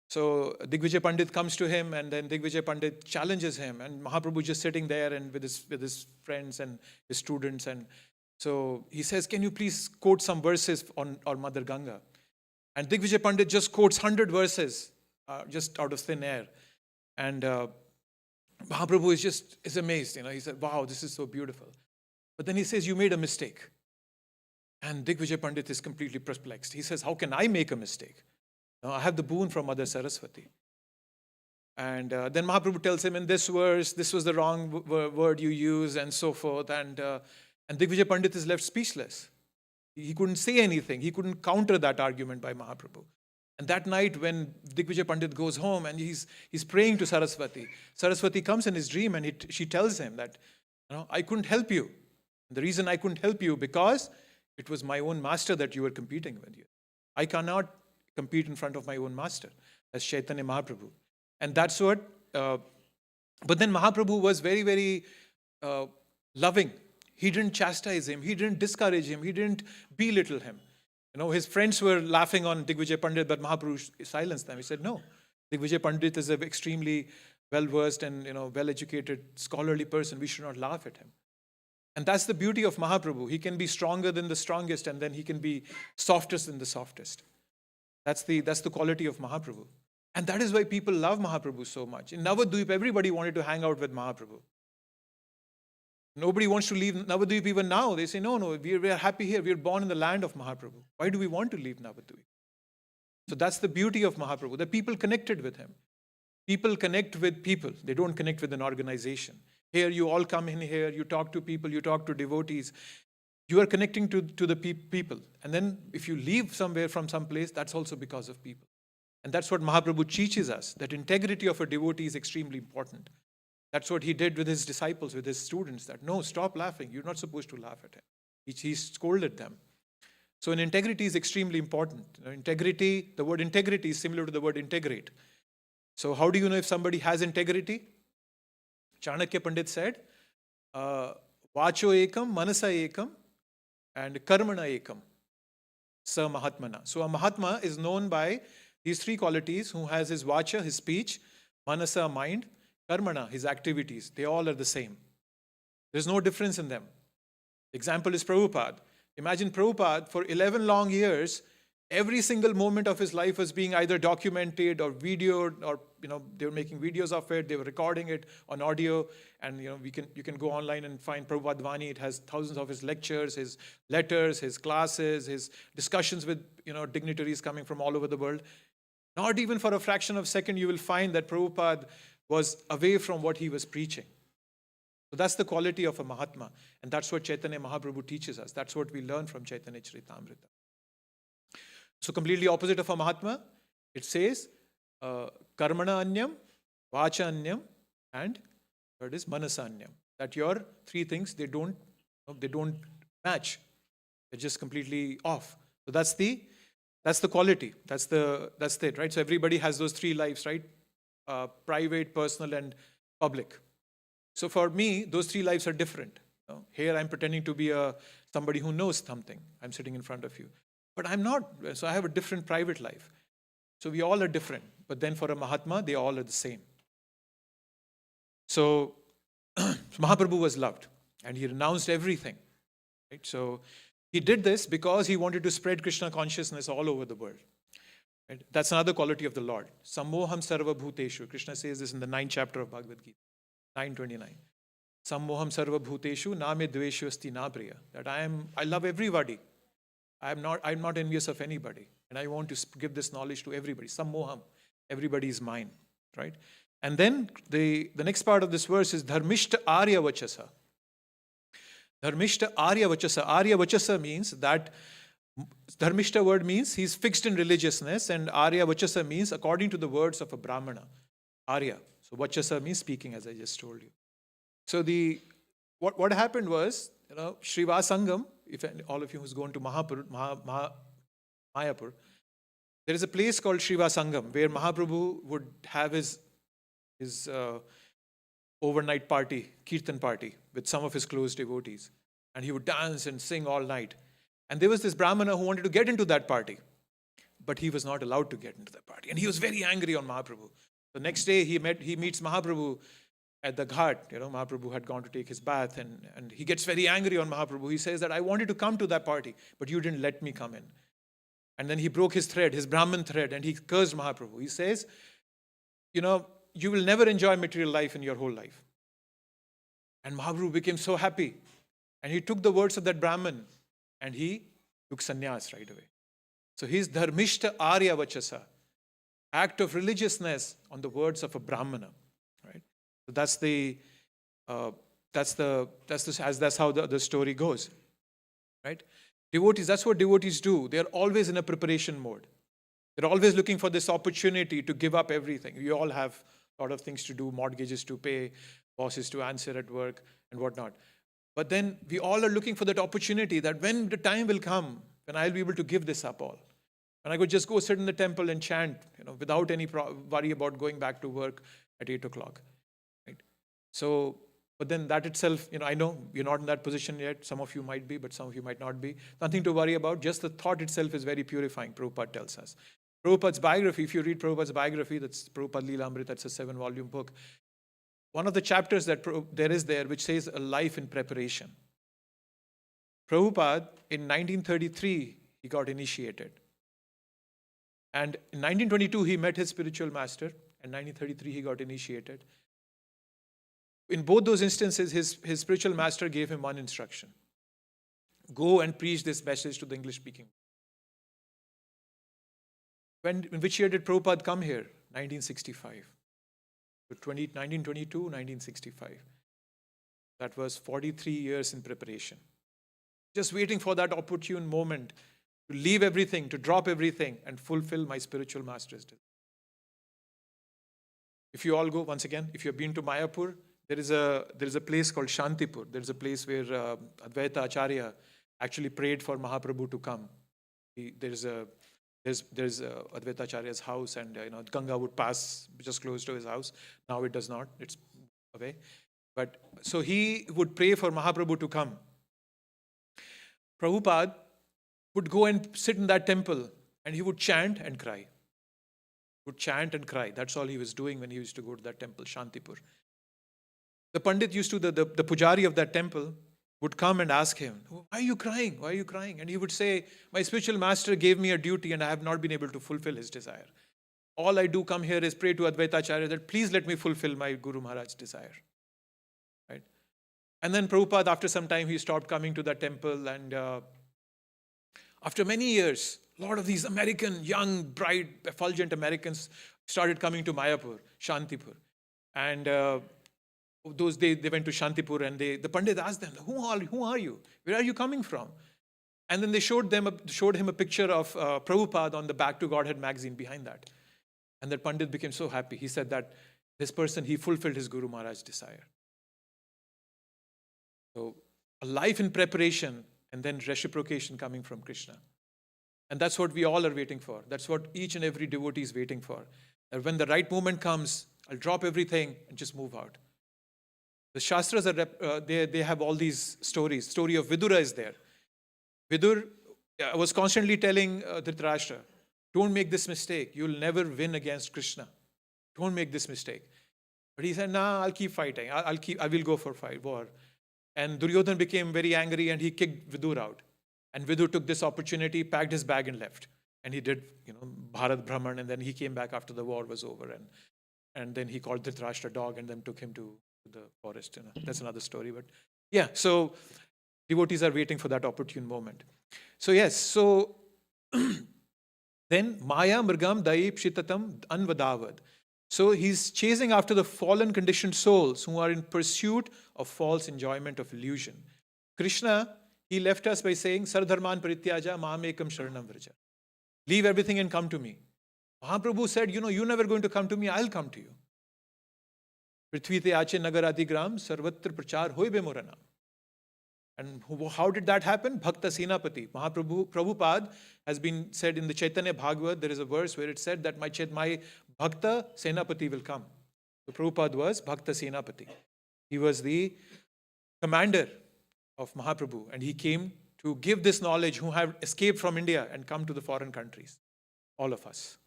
[SPEAKER 4] So Digvijay Pandit comes to him, and then Digvijay Pandit challenges him, and Mahaprabhu just sitting there and with his friends and his students. And so he says, can you please quote some verses on Mother Ganga? And Digvijay Pandit just quotes 100 verses just out of thin air. And Mahaprabhu is amazed. He said, wow, this is so beautiful. But then he says, you made a mistake. And Digvijay Pandit is completely perplexed. He says, how can I make a mistake? Now, I have the boon from Mother Saraswati. And then Mahaprabhu tells him, in this verse, this was the wrong word you used, and so forth. And Digvijay Pandit is left speechless. He couldn't say anything. He couldn't counter that argument by Mahaprabhu. And that night when Digvijay Pandit goes home and he's praying to Saraswati, Saraswati comes in his dream and she tells him that, I couldn't help you. And the reason I couldn't help you because it was my own master that you were competing with. I cannot compete in front of my own master. That's Chaitanya Mahaprabhu. And that's what, but then Mahaprabhu was very, very loving. He didn't chastise him. He didn't discourage him. He didn't belittle him. His friends were laughing on Digvijay Pandit, but Mahaprabhu silenced them. He said, no, Digvijay Pandit is an extremely well-versed and well-educated, scholarly person. We should not laugh at him. And that's the beauty of Mahaprabhu. He can be stronger than the strongest, and then he can be softest than the softest. That's the quality of Mahaprabhu. And that is why people love Mahaprabhu so much. In Navadvip, everybody wanted to hang out with Mahaprabhu. Nobody wants to leave Navadvip even now. They say, no, we are happy here. We are born in the land of Mahaprabhu. Why do we want to leave Navadvip? So that's the beauty of Mahaprabhu. The people connected with him. People connect with people. They don't connect with an organization. Here you all come in here, you talk to people, you talk to devotees. You are connecting to the people. And then if you leave somewhere from some place, that's also because of people. And that's what Mahaprabhu teaches us, that integrity of a devotee is extremely important. That's what he did with his disciples, with his students, that no, stop laughing. You're not supposed to laugh at him. He scolded them. So integrity is extremely important. Integrity, the word integrity is similar to the word integrate. So how do you know if somebody has integrity? Chanakya Pandit said, Vacho ekam, manasa ekam, and karmana ekam, sa mahatmana. So a mahatma is known by these three qualities, who has his vacha, his speech, manasa, mind, karmana, his activities. They all are the same. There's no difference in them. Example is Prabhupada. Imagine Prabhupada, for 11 long years, every single moment of his life was being either documented or videoed, or they were making videos of it, they were recording it on audio, and you can go online and find Prabhupada Vani. It has thousands of his lectures, his letters, his classes, his discussions with dignitaries coming from all over the world. Not even for a fraction of a second you will find that Prabhupada was away from what he was preaching. So that's the quality of a Mahatma, and that's what Chaitanya Mahaprabhu teaches us. That's what we learn from Chaitanya Charitamrita. So completely opposite of a Mahatma, it says, karmana anyam, vacha anyam, and third is manasa anyam. That your three things, they don't match. They're just completely off. So that's the quality. That's it, right? So everybody has those three lives, right? Private, personal, and public. So for me, those three lives are different. Here I'm pretending to be somebody who knows something. I'm sitting in front of you. But I'm not. So I have a different private life. So we all are different. But then for a Mahatma, they all are the same. So Mahaprabhu was loved, and he renounced everything. Right? So he did this because he wanted to spread Krishna consciousness all over the world. Right? That's another quality of the Lord. Sammoham sarva bhuteshu. Krishna says this in the 9th chapter of Bhagavad Gita, 9:29. Sammoham sarva bhuteshu na me dveshu asti na priya. That I love everybody. I'm not envious of anybody. And I want to give this knowledge to everybody. Sammoham. Everybody is mine. Right? And then the next part of this verse is dharmishta arya vachasa. Dharmishta arya vachasa. Arya vachasa means that dharmishta word means he's fixed in religiousness, and arya vachasa means according to the words of a brahmana. Arya. So vachasa means speaking, as I just told you. So what happened was, Srivasangam, if all of you who's gone to Mayapur, there is a place called Srivasangam where Mahaprabhu would have his overnight party, kirtan party, with some of his close devotees. And he would dance and sing all night. And there was this brahmana who wanted to get into that party, but he was not allowed to get into that party. And he was very angry on Mahaprabhu. The next day he meets Mahaprabhu at the ghat. Mahaprabhu had gone to take his bath, and he gets very angry on Mahaprabhu. He says that I wanted to come to that party, but you didn't let me come in. And then he broke his thread, his Brahman thread, and he cursed Mahaprabhu. He says, you will never enjoy material life in your whole life. And Mahaprabhu became so happy. And he took the words of that Brahmin and he took sannyas right away. So he's dharmishta arya vachasa, act of religiousness on the words of a Brahmana, right? So that's how the story goes, right? Devotees, that's what devotees do. They're always in a preparation mode. They're always looking for this opportunity to give up everything. We all have a lot of things to do, mortgages to pay, bosses to answer at work and whatnot. But then we all are looking for that opportunity that when the time will come, when I'll be able to give this up all. And I could just go sit in the temple and chant, without any worry about going back to work at 8 o'clock, right? So, but then that itself, I know you're not in that position yet. Some of you might be, but some of you might not be. Nothing to worry about. Just the thought itself is very purifying, Prabhupada tells us. Prabhupada's biography, if you read Prabhupada's biography, that's Prabhupada Leela that's a 7-volume book. One of the chapters that there is there, which says a life in preparation. Prabhupada, in 1933, he got initiated. And in 1922, he met his spiritual master. In 1933, he got initiated. In both those instances, his spiritual master gave him one instruction. Go and preach this message to the English-speaking. In which year did Prabhupada come here? 1965. 1922, 1965. That was 43 years in preparation. Just waiting for that opportune moment to leave everything, to drop everything and fulfill my spiritual master's desire. If you all go, once again, if you've been to Mayapur, there is a place called Shantipur. There is a place where Advaita Acharya actually prayed for Mahaprabhu to come. There's Advaita Acharya's house, and Ganga would pass just close to his house. Now it does not; it's away. But so he would pray for Mahaprabhu to come. Prabhupada would go and sit in that temple, and he would chant and cry. He would chant and cry. That's all he was doing when he used to go to that temple, Shantipur. The Pandit used to, the Pujari of that temple would come and ask him, why are you crying? Why are you crying? And he would say, my spiritual master gave me a duty and I have not been able to fulfill his desire. All I do come here is pray to Advaita Acharya that please let me fulfill my Guru Maharaj's desire. Right? And then Prabhupada, after some time, he stopped coming to that temple, and after many years, a lot of these American, young, bright, effulgent Americans started coming to Mayapur, Shantipur. And they went to Shantipur, and the Pandit asked them, who are you? Where are you coming from? And then they showed him a picture of Prabhupada on the Back to Godhead magazine behind that. And that Pandit became so happy. He said that this person, he fulfilled his Guru Maharaj's desire. So a life in preparation and then reciprocation coming from Krishna. And that's what we all are waiting for. That's what each and every devotee is waiting for. That when the right moment comes, I'll drop everything and just move out. The Shastras, they have all these stories. Story of Vidura is there. Vidur was constantly telling Dhritarashtra, don't make this mistake. You'll never win against Krishna. Don't make this mistake. But he said, nah, I'll keep fighting. I will go for war. And Duryodhana became very angry and he kicked Vidur out. And Vidur took this opportunity, packed his bag and left. And he did, Bharat Brahman, and then he came back after the war was over. And then he called Dhritarashtra dog and then took him to the forest. That's another story. But yeah, so devotees are waiting for that opportune moment. So yes, so then Maya Mrgam Daip Shitatam Anvadavad. So he's chasing after the fallen conditioned souls who are in pursuit of false enjoyment of illusion. Krishna, he left us by saying, Sardharman Parityaja Mahamekam Sharanam Vraja. Leave everything and come to me. Mahaprabhu said, you're never going to come to me, I'll come to you. Prithvite Ache Nagarati Gram Sarvatra Prachar Hoy Be Morana. And how did that happen? Bhakta Senapati. Prabhupada has been said in the Chaitanya Bhagavad, there is a verse where it said that my Bhakta Senapati will come. So Prabhupada was Bhakta Senapati. He was the commander of Mahaprabhu, and he came to give this knowledge who have escaped from India and come to the foreign countries. All of us.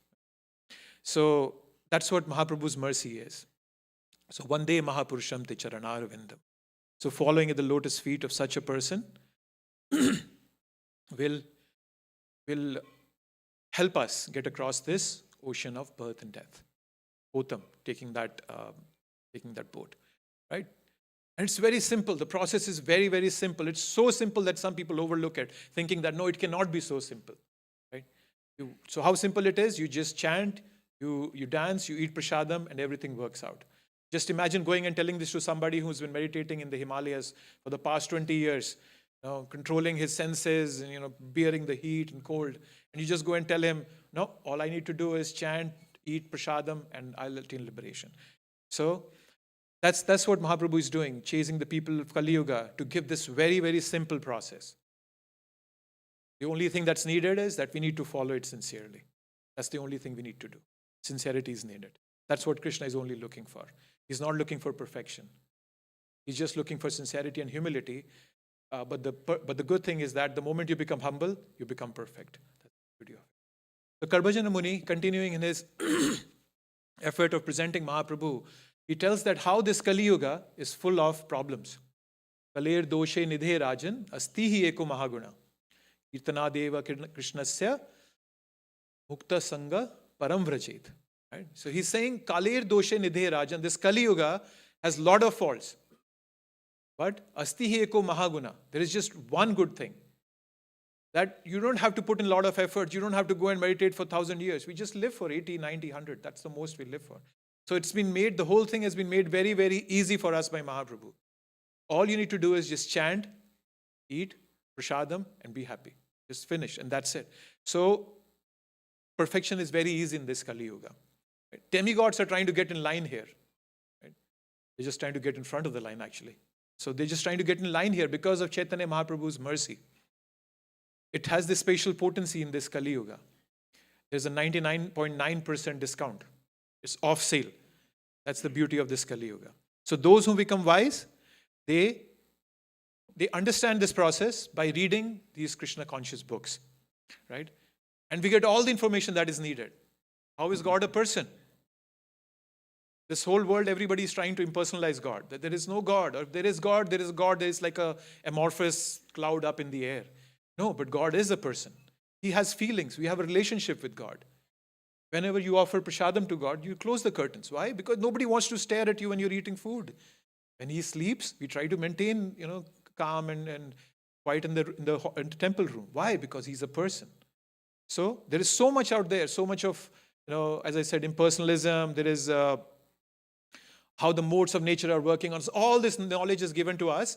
[SPEAKER 4] So that's what Mahaprabhu's mercy is. So one day Mahapurusham te charanarvindam. So following at the lotus feet of such a person will help us get across this ocean of birth and death. Potam, taking that boat, right? And it's very simple. The process is very, very simple. It's so simple that some people overlook it, thinking that no, it cannot be so simple. Right? So how simple it is, you just chant, you dance, you eat prasadam, and everything works out. Just imagine going and telling this to somebody who's been meditating in the Himalayas for the past 20 years, controlling his senses, and bearing the heat and cold. And you just go and tell him, no, all I need to do is chant, eat prasadam, and I'll attain liberation. So that's what Mahaprabhu is doing, chasing the people of Kali Yuga to give this very, very simple process. The only thing that's needed is that we need to follow it sincerely. That's the only thing we need to do. Sincerity is needed. That's what Krishna is only looking for. He's not looking for perfection. He's just looking for sincerity and humility. But the good thing is that the moment you become humble, you become perfect. That's the beauty of it. So Karbhajana Muni, continuing in his effort of presenting Mahaprabhu, he tells that how this Kali Yuga is full of problems. Kaler doshe nidhe rajan astihi eko mahaguna. Kirtana deva krishnasya mukta sangha param vrajit. Right? So he's saying Kaler doshe nidhe rajan, this Kali Yuga has lot of faults. But astihi eko mahaguna, there is just one good thing. That you don't have to put in a lot of effort. You don't have to go and meditate for 1,000 years. We just live for 80, 90, 100. That's the most we live for. So it's been made, the whole thing has been made very, very easy for us by Mahaprabhu. All you need to do is just chant, eat, prasadam, and be happy. Just finish, and that's it. So perfection is very easy in this Kali Yuga. Right? Demigods are trying to get in line here. Right? They're just trying to get in front of the line, actually. So they're just trying to get in line here because of Chaitanya Mahaprabhu's mercy. It has this spatial potency in this Kali Yuga. There's a 99.9% discount. It's off sale. That's the beauty of this Kali Yuga. So those who become wise, they understand this process by reading these Krishna conscious books, right? And we get all the information that is needed. How is God a person? This whole world, everybody is trying to impersonalize God. That there is no God. Or if there is God, there is God. There is like a amorphous cloud up in the air. No, but God is a person. He has feelings. We have a relationship with God. Whenever you offer prasadam to God, you close the curtains. Why? Because nobody wants to stare at you when you're eating food. When he sleeps, we try to maintain, calm and quiet in the temple room. Why? Because he's a person. So there is so much out there, so much of, as I said, impersonalism. There is how the modes of nature are working on. So all this knowledge is given to us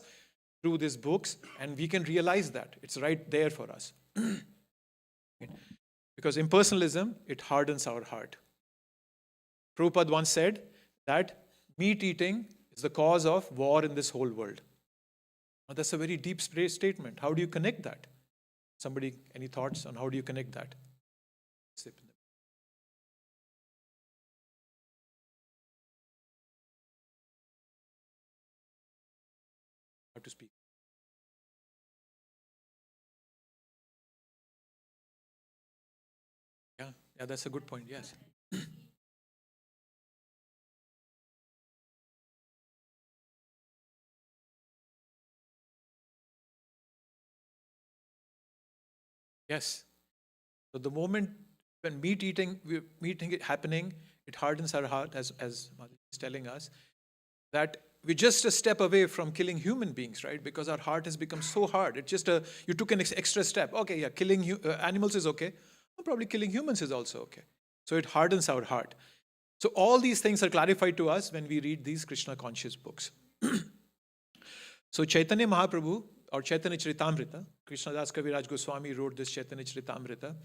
[SPEAKER 4] through these books, and we can realize that. It's right there for us. Because impersonalism, it hardens our heart. Prabhupada once said that meat eating is the cause of war in this whole world. Now that's a very deep statement. How do you connect that? Somebody, any thoughts on how do you connect that? How to speak? Yeah, that's a good point, yes. Yes. So the moment when meat eating it happening, it hardens our heart, as Madhu is telling us, that we're just a step away from killing human beings, right? Because our heart has become so hard. It's just you took an extra step. Okay, yeah, killing animals is okay. Well, probably killing humans is also okay. So it hardens our heart. So all these things are clarified to us when we read these Krishna conscious books. So Chaitanya Mahaprabhu, or Chaitanya Charitamrita, Krishnadas Kaviraj Goswami wrote this Chaitanya Charitamrita.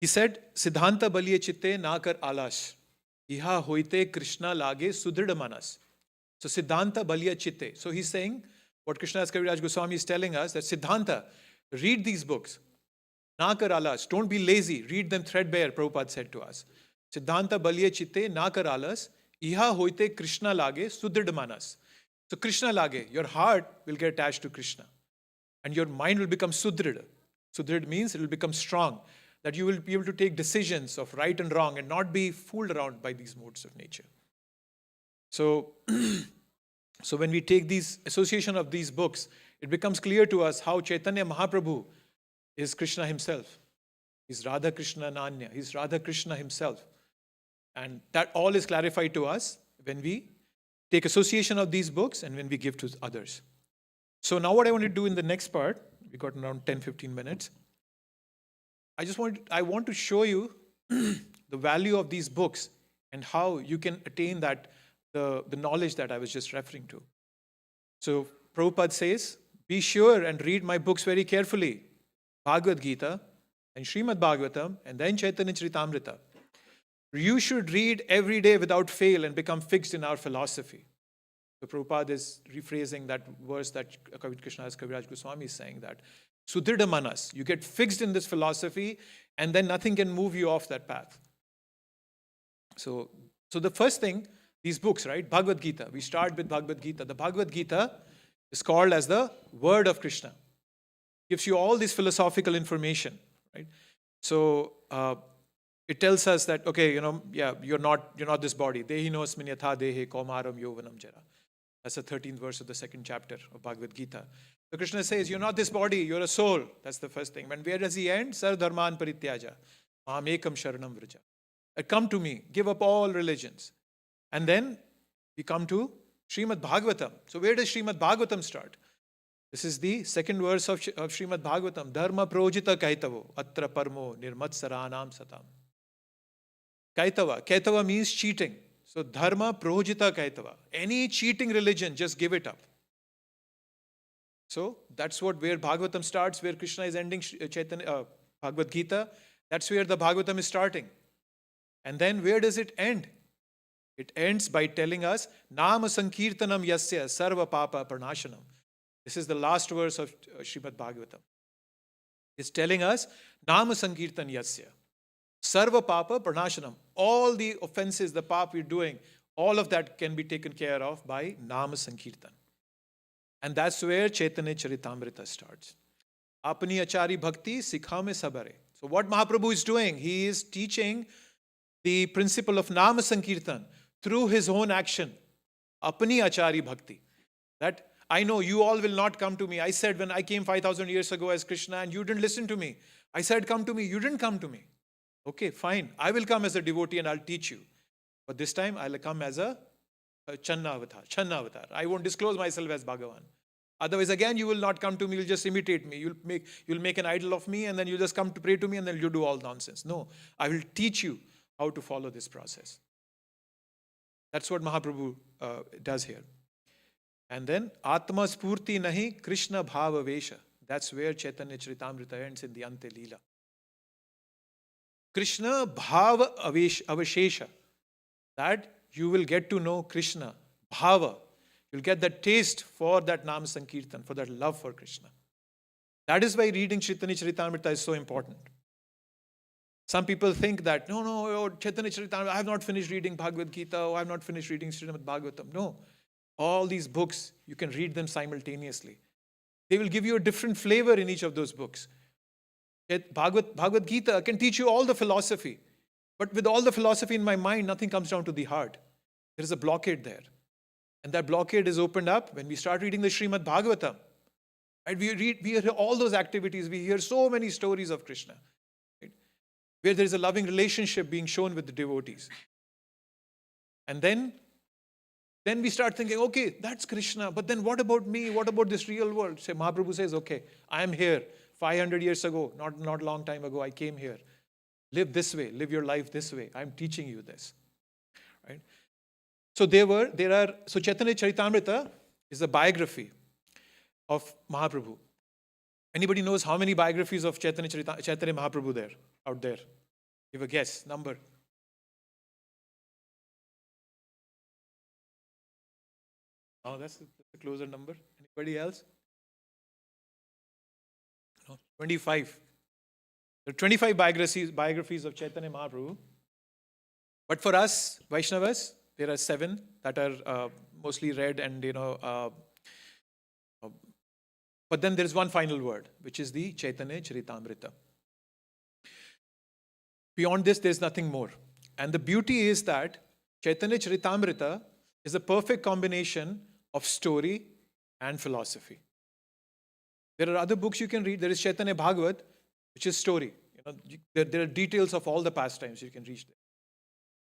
[SPEAKER 4] He said, Siddhanta baliye chitte na kar alash, iha hoite Krishna lage sudrida manas. So Siddhanta baliya chitte. So he's saying, what Krishnadas Kaviraj Goswami is telling us, that Siddhanta, read these books. Na kar alas, don't be lazy, read them threadbare, Prabhupada said to us. Siddhanta baliye chitte na kar alas, iha hoite Krishna lage sudrida manas. So Krishna lage, your heart will get attached to Krishna. And your mind will become sudrida. Sudrida means it will become strong. That you will be able to take decisions of right and wrong and not be fooled around by these modes of nature. So, so when we take these association of these books, it becomes clear to us how Chaitanya Mahaprabhu is Krishna himself. He's Radha Krishna Nanya. He's Radha Krishna himself. And that all is clarified to us when we take association of these books, and when we give to others. So now what I want to do in the next part, we got around 10-15 minutes. I want to show you the value of these books and how you can attain that the knowledge that I was just referring to. So Prabhupada says, be sure and read my books very carefully. Bhagavad Gita, and Srimad Bhagavatam, and then Chaitanya Charitamrita. You should read every day without fail and become fixed in our philosophy. So Prabhupada is rephrasing that verse that Kavit Krishnadas Kaviraj Goswami is saying, that Sudrida Manas, you get fixed in this philosophy and then nothing can move you off that path. So the first thing, these books, right? Bhagavad Gita. We start with Bhagavad Gita. The Bhagavad Gita is called as the word of Krishna. Gives you all this philosophical information, right? So it tells us that, okay, you're not this body. Dehi nosmin yatha dehe kaumaram yovanam jara. That's the 13th verse of the second chapter of Bhagavad Gita. So Krishna says, you're not this body, you're a soul. That's the first thing. And where does he end? Sar dharman parityaja. Mamekam sharanam vraja. Come to me, give up all religions. And then we come to Srimad Bhagavatam. So where does Srimad Bhagavatam start? This is the second verse of Srimad Bhagavatam. Dharma projita kaitavo atra parmo nirmatsaranam satam. Kaitava. Kaitava means cheating. So dharma projita kaitava. Any cheating religion, just give it up. So that's where Bhagavatam starts, where Krishna is ending Bhagavad Gita. That's where the Bhagavatam is starting. And then where does it end? It ends by telling us, Nama Sankirtanam Yasya Sarva Papa Pranashanam. This is the last verse of Srimad Bhagavatam. It's telling us, Nama Sankirtan Yasya Sarva Papa Pranashanam. All the offenses, the pap we're doing, all of that can be taken care of by Nama Sankirtan. And that's where Chaitanya Charitamrita starts. Apani Achari Bhakti Sikha mein sabare. So what Mahaprabhu is doing, he is teaching the principle of Nama Sankirtan through his own action. Apani Achari Bhakti. That I know you all will not come to me. I said when I came 5,000 years ago as Krishna and you didn't listen to me. I said come to me, you didn't come to me. Okay, fine. I will come as a devotee and I'll teach you. But this time I'll come as a Channa avatar. I won't disclose myself as Bhagavan. Otherwise, again, you will not come to me, you'll just imitate me. You'll make an idol of me and then you'll just come to pray to me and then you'll do all nonsense. No, I will teach you how to follow this process. That's what Mahaprabhu does here. And then, Atma Spurti Nahi Krishna Bhava Vesha. That's where Chaitanya Charitamrita ends in the Ante Leela. Krishna Bhava Avashesha. That you will get to know Krishna. Bhava. You'll get that taste for that Nam Sankirtan, for that love for Krishna. That is why reading Chaitanya Charitamrita is so important. Some people think that, no, Chaitanya Charitamrita, I have not finished reading Bhagavad Gita, or I have not finished reading Srimad Bhagavatam. No. All these books, you can read them simultaneously. They will give you a different flavor in each of those books. Bhagavad Gita can teach you all the philosophy. But with all the philosophy in my mind, nothing comes down to the heart. There is a blockade there. And that blockade is opened up when we start reading the Srimad Bhagavatam. Right? We hear all those activities. We hear so many stories of Krishna. Right? Where there is a loving relationship being shown with the devotees. And then we start thinking, okay, that's Krishna. But then what about me? What about this real world? Say, Mahaprabhu says, okay, I am here. 500 years ago, not long time ago, I came here. Live this way. Live your life this way. I'm teaching you this. Right? So so Chaitanya Charitamrita is a biography of Mahaprabhu. Anybody knows how many biographies of Chaitanya Mahaprabhu out there? Give a guess, number. Oh, that's a closer number. Anybody else? No, 25. There are 25 biographies of Chaitanya Mahaprabhu. But for us, Vaishnavas, there are 7 that are mostly read and, but then there is one final word, which is the Chaitanya Charitamrita. Beyond this, there's nothing more. And the beauty is that Chaitanya Charitamrita is a perfect combination of story and philosophy. There are other books you can read. There is Chaitanya Bhagavat, which is story. There are details of all the pastimes you can reach there.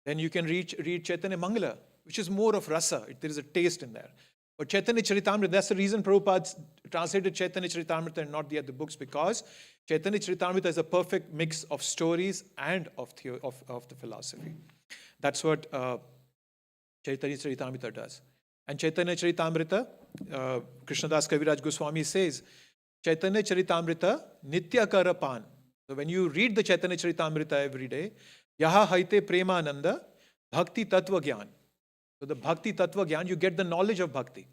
[SPEAKER 4] Then you can read Chaitanya Mangala, which is more of rasa. There is a taste in there. But Chaitanya Charitamrita, that's the reason Prabhupada translated Chaitanya Charitamrita and not the other books, because Chaitanya Charitamrita is a perfect mix of stories and of the philosophy. That's what Chaitanya Charitamrita does. And Chaitanya Charitamrita, Krishnadas Kaviraj Goswami says, Chaitanya Charitamrita Nitya Karapan. So when you read the Chaitanya Charitamrita every day, Yaha Haite Premananda Bhakti Tattva Gyan. So the Bhakti Tattva Gyan, you get the knowledge of Bhakti.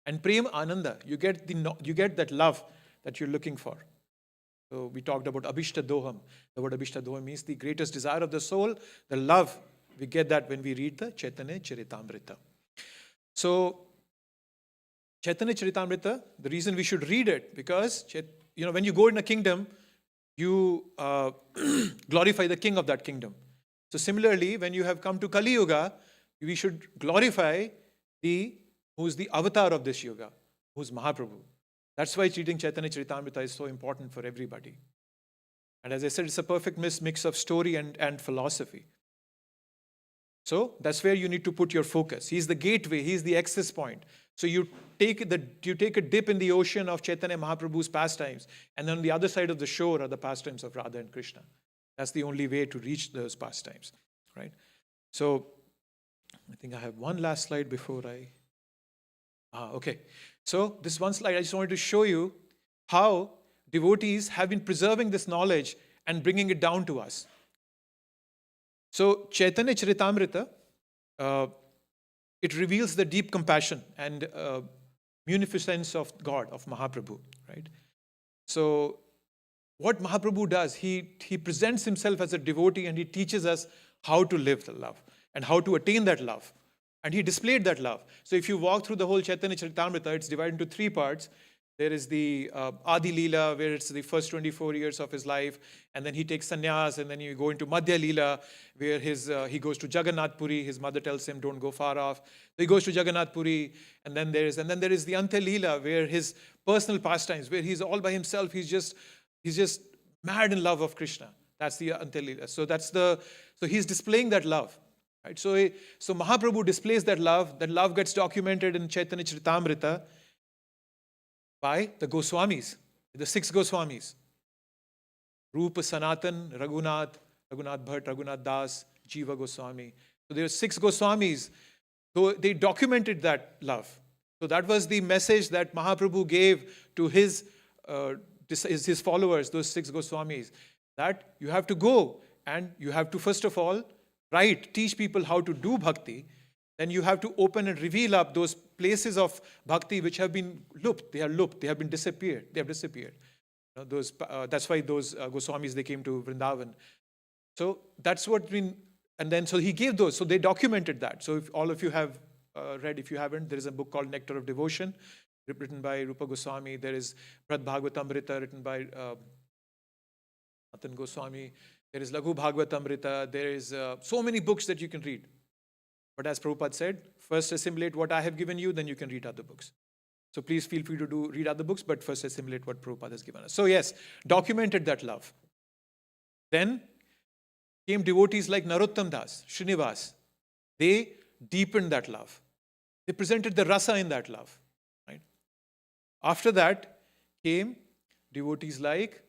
[SPEAKER 4] And Prem Ananda, you get that love that you're looking for. So we talked about Abhishta Doham. The word Abhishta Doham means the greatest desire of the soul, the love. We get that when we read the Chaitanya Charitamrita. So Chaitanya Charitamrita, the reason we should read it, because when you go in a kingdom, you glorify the king of that kingdom. So similarly, when you have come to Kali Yuga, we should glorify who's the avatar of this yuga, who's Mahaprabhu. That's why reading Chaitanya Charitamrita is so important for everybody. And as I said, it's a perfect mix of story and philosophy. So that's where you need to put your focus. He's the gateway, he's the access point. So you take a dip in the ocean of Chaitanya Mahaprabhu's pastimes, and then on the other side of the shore are the pastimes of Radha and Krishna. That's the only way to reach those pastimes, right? So I think I have one last slide before okay. So this one slide, I just wanted to show you how devotees have been preserving this knowledge and bringing it down to us. So Chaitanya Charitamrita, it reveals the deep compassion and munificence of God, of Mahaprabhu, right? So what Mahaprabhu does, he presents himself as a devotee and he teaches us how to live the love and how to attain that love. And he displayed that love. So if you walk through the whole Chaitanya Charitamrita, it's divided into 3 parts. There is the Adi Leela, where it's the first 24 years of his life, and then he takes sannyas, and then you go into Madhya Leela, where he goes to Jagannath Puri. His mother tells him, don't go far off. So he goes to Jagannath Puri, and then there is the Antya Leela, where his personal pastimes, where he's all by himself. He's just mad in love of Krishna. That's the Antya Leela. So he's displaying that love. Right? So Mahaprabhu displays that love. That love gets documented in Chaitanya Charitamrita by the Goswamis, the 6 Goswamis. Rupa, Sanatan, Raghunath Bhatt, Raghunath Das, Jiva Goswami. So there are 6 Goswamis. So they documented that love. So that was the message that Mahaprabhu gave to his followers, those 6 Goswamis, that you have to go and you have to first of all teach people how to do bhakti. Then you have to open and reveal up those places of bhakti which have been looped. They have been disappeared. They have disappeared. That's why those Goswamis, they came to Vrindavan. So that's what been, and then so he gave those. So they documented that. So if all of you have read, if you haven't, there is a book called Nectar of Devotion, written by Rupa Goswami. There is Brad Bhagavatamrita, written by Nathan Goswami. There is Laghu Bhagavatamrita. There is so many books that you can read. But as Prabhupada said, first assimilate what I have given you, then you can read other books. So please feel free to read other books, but first assimilate what Prabhupada has given us. So yes, documented that love. Then came devotees like Narottam Das, Srinivas. They deepened that love. They presented the rasa in that love. Right? After that came devotees like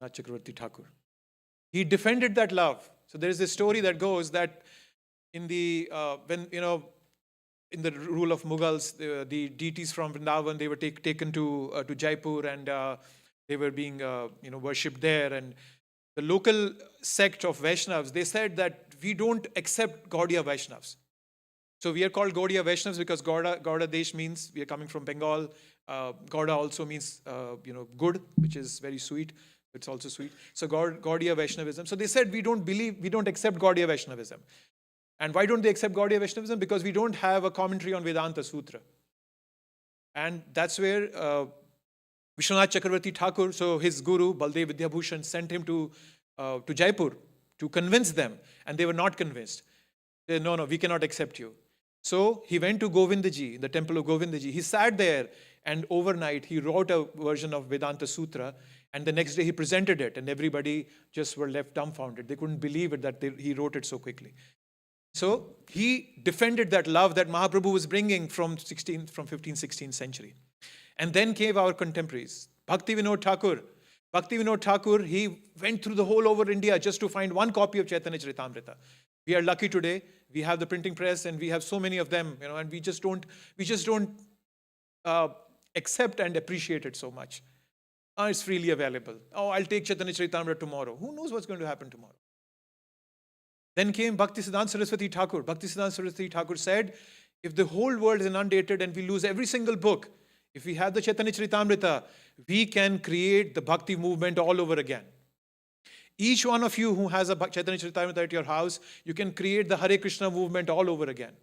[SPEAKER 4] Chakravarti Thakur. He defended that love. So there is a story that goes that in the in the rule of Mughals, the deities from Vrindavan, they were taken to Jaipur, and they were being worshipped there. And the local sect of Vaishnavas, they said that we don't accept Gaudiya Vaishnavas. So we are called Gaudiya Vaishnavas because Gauda Desh means we are coming from Bengal. Gauda also means good, which is very sweet. It's also sweet. So Gaudiya Vaishnavism. So they said we don't accept Gaudiya Vaishnavism. And why don't they accept Gaudiya Vaishnavism? Because we don't have a commentary on Vedanta Sutra. And that's where Vishwanath Chakravarti Thakur, so his guru, Baldev Vidyabhushan, sent him to Jaipur to convince them. And they were not convinced. They said, no, we cannot accept you. So he went to Govindaji, the temple of Govindaji. He sat there, and overnight he wrote a version of Vedanta Sutra. And the next day he presented it, and everybody just were left dumbfounded. They couldn't believe it that he wrote it so quickly. So he defended that love that Mahaprabhu was bringing from 15th, 16th century. And then came our contemporaries. Bhakti Vinod Thakur. Bhakti Vinod Thakur, he went through the whole over India just to find one copy of Chaitanya Charitamrita. We are lucky today. We have the printing press and we have so many of them, and we just don't accept and appreciate it so much. It's freely available. Oh, I'll take Chaitanya Charitamrita tomorrow. Who knows what's going to happen tomorrow? Then came Bhaktisiddhanta Saraswati Thakur. Bhaktisiddhanta Saraswati Thakur said, if the whole world is inundated and we lose every single book, if we have the Chaitanya Charitamrita, we can create the Bhakti movement all over again. Each one of you who has a Chaitanya Charitamrita at your house, you can create the Hare Krishna movement all over again.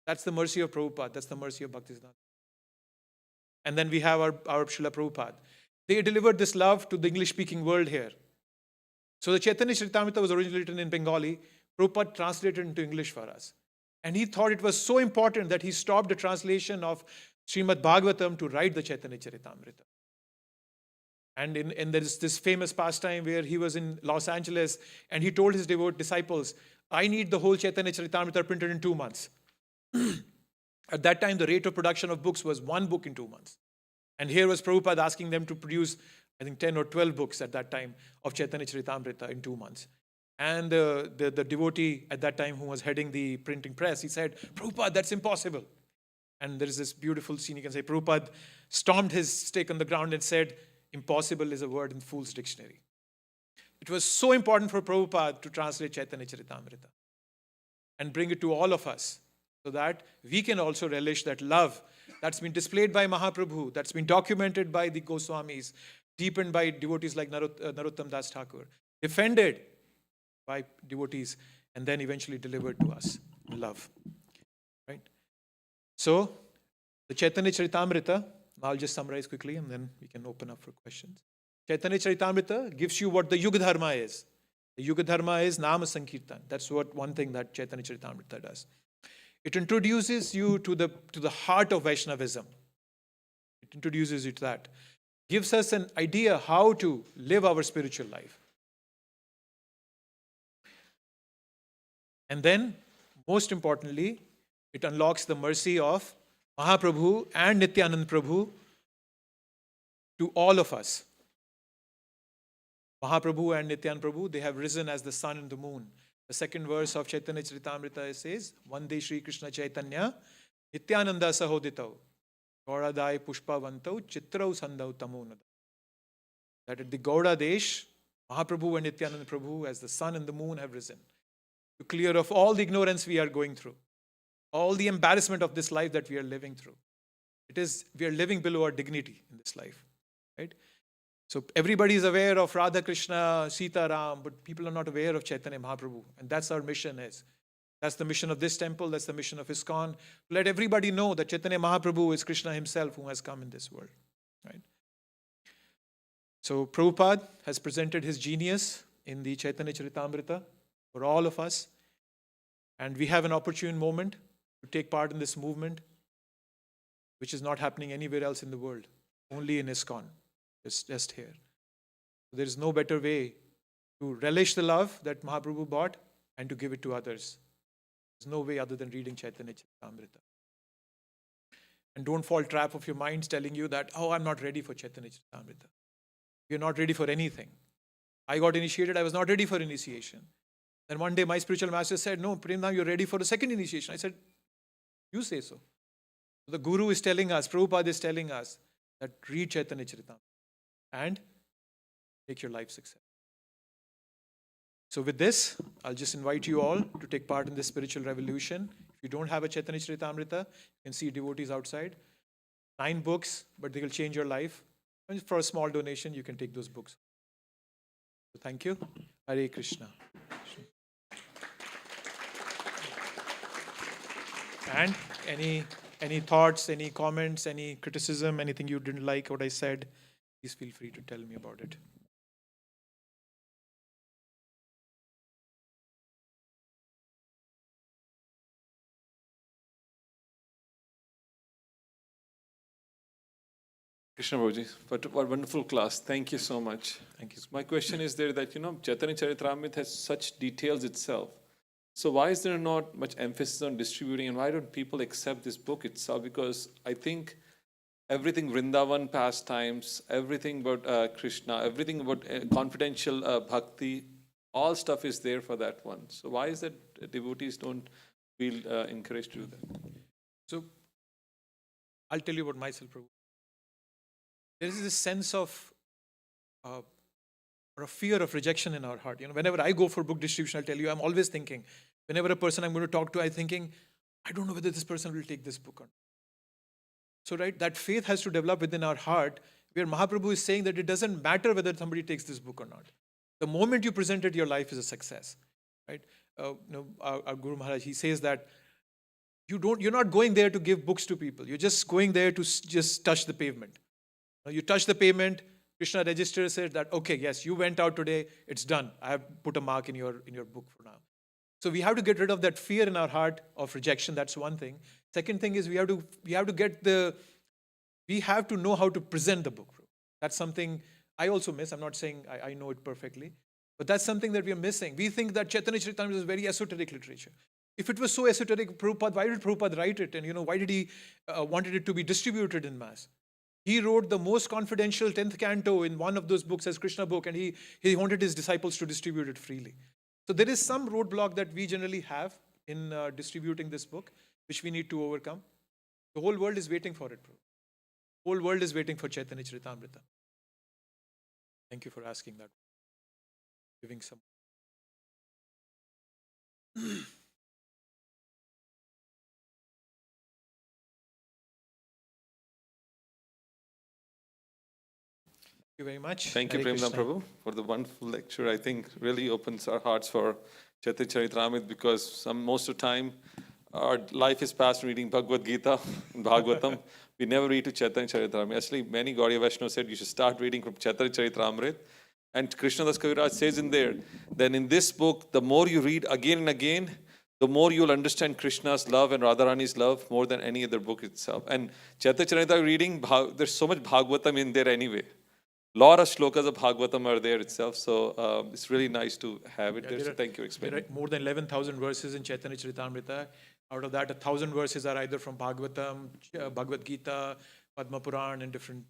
[SPEAKER 4] That's the mercy of Prabhupada. That's the mercy of Bhaktisiddhanta. And then we have our Srila Prabhupada. They delivered this love to the English-speaking world here. So the Chaitanya Charitamrita was originally written in Bengali. Prabhupada translated it into English for us. And he thought it was so important that he stopped the translation of Srimad Bhagavatam to write the Chaitanya Charitamrita. And there is this famous pastime where he was in Los Angeles and he told his devout disciples, I need the whole Chaitanya Charitamrita printed in 2 months. At that time, the rate of production of books was 1 book in 2 months. And here was Prabhupada asking them to produce, I think, 10 or 12 books at that time of Chaitanya Charitamrita in 2 months. And the devotee at that time who was heading the printing press, he said, Prabhupada, that's impossible. And there is this beautiful scene, you can say, Prabhupada stomped his stick on the ground and said, impossible is a word in Fool's Dictionary. It was so important for Prabhupada to translate Chaitanya Charitamrita and bring it to all of us so that we can also relish that love that's been displayed by Mahaprabhu, that's been documented by the Goswamis, deepened by devotees like Narottam Das Thakur, defended by devotees, and then eventually delivered to us in love. Right? So, the Chaitanya Charitamrita, I'll just summarize quickly and then we can open up for questions. Chaitanya Charitamrita gives you what the Yuga Dharma is. The Yuga Dharma is Nama Sankirtan. That's what one thing that Chaitanya Charitamrita does. It introduces you to the heart of Vaishnavism. It introduces you to that. Gives us an idea how to live our spiritual life. And then, most importantly, it unlocks the mercy of Mahaprabhu and Nityanand Prabhu to all of us. Mahaprabhu and Nityanand Prabhu, they have risen as the sun and the moon. The second verse of Chaitanya Charitamrita says, Vande Shri Krishna Chaitanya, Nityananda Sahoditau, Gauradai Pushpavantau, Chitrau Sandau Tamunada. That at the Gauda Desh, Mahaprabhu and Nityananda Prabhu, as the sun and the moon, have risen to clear off all the ignorance we are going through, all the embarrassment of this life that we are living through. We are living below our dignity in this life, right? So everybody is aware of Radha Krishna, Sita Ram, but people are not aware of Chaitanya Mahaprabhu. And that's our mission is. That's the mission of this temple, that's the mission of ISKCON. Let everybody know that Chaitanya Mahaprabhu is Krishna himself who has come in this world, right? So Prabhupada has presented his genius in the Chaitanya Charitamrita for all of us. And we have an opportune moment to take part in this movement, which is not happening anywhere else in the world, only in ISKCON. It's just here. There is no better way to relish the love that Mahaprabhu brought and to give it to others. There's no way other than reading Chaitanya Charitamrita. And don't fall trap of your minds telling you that, oh, I'm not ready for Chaitanya Charitamrita. You're not ready for anything. I got initiated, I was not ready for initiation. Then one day my spiritual master said, no, Prem, you're ready for the second initiation. I said, you say so. The Guru is telling us, Prabhupada is telling us that read Chaitanya Charitamrita and make your life success. So with this, I'll just invite you all to take part in this spiritual revolution. If you don't have a Chaitanya Charitamrita, you can see devotees outside. 9 books, but they will change your life. And for a small donation, you can take those books. So thank you. Hare Krishna. And any thoughts, any comments, any criticism, anything you didn't like what I said, please feel free to tell me about it.
[SPEAKER 3] Krishna Babuji, what a wonderful class. Thank you so much.
[SPEAKER 4] Thank you.
[SPEAKER 3] My question is there that, Chaitanya Charitamrita has such details itself. So why is there not much emphasis on distributing, and why don't people accept this book itself? Because I think everything Vrindavan pastimes, everything about Krishna, everything about confidential bhakti, all stuff is there for that one. So why is that devotees don't feel encouraged to do that?
[SPEAKER 4] So I'll tell you about myself, Prabhu. There is this sense of or a fear of rejection in our heart. Whenever I go for book distribution, I'll tell you, I'm always thinking, whenever a person I'm going to talk to, I'm thinking, I don't know whether this person will take this book or not. So, right, that faith has to develop within our heart, where Mahaprabhu is saying that it doesn't matter whether somebody takes this book or not. The moment you present it, your life is a success, right? Our Guru Maharaj, he says that you're not going there to give books to people. You're just going there to just touch the pavement. You touch the pavement, Krishna registers it that, okay, yes, you went out today, it's done. I have put a mark in your book for now. So we have to get rid of that fear in our heart of rejection. That's one thing. Second thing is we have to know how to present the book. That's something I also miss. I'm not saying I know it perfectly, but that's something that we are missing. We think that Chaitanya Charitamrita is very esoteric literature. If it was so esoteric, Prabhupada, why did Prabhupada write it? And why did he wanted it to be distributed in mass? He wrote the most confidential 10th canto in one of those books as Krishna book, and he wanted his disciples to distribute it freely. So there is some roadblock that we generally have in distributing this book, which we need to overcome. The whole world is waiting for it, bro. The whole world is waiting for Chaitanya Charitamrita. Thank you for asking that. Giving some. Thank you very much.
[SPEAKER 3] Thank you,
[SPEAKER 4] Hare
[SPEAKER 3] Premdam
[SPEAKER 4] Krishna.
[SPEAKER 3] Prabhu, for the wonderful lecture. I think really opens our hearts for Chaitanya Charitamrita, because most of the time our life is passed reading Bhagavad Gita and Bhagavatam. We never read to Chaitanya Charitamrita. Actually, many Gaudiya Vaishnavas said you should start reading from Chaitanya Charitamrita. And Krishnadas Kaviraj says in there, then in this book, the more you read again and again, the more you'll understand Krishna's love and Radharani's love more than any other book itself. And Chaitanya Charitamrita reading, there's so much Bhagavatam in there anyway. Lot of shlokas of Bhagavatam are there itself, so it's really nice to have it there. So thank you for explaining.
[SPEAKER 4] There are more than 11,000 verses in Chaitanya Charitamrita. Out of that, 1,000 verses are either from Bhagavatam, Bhagavad Gita, Padma Puran, and different.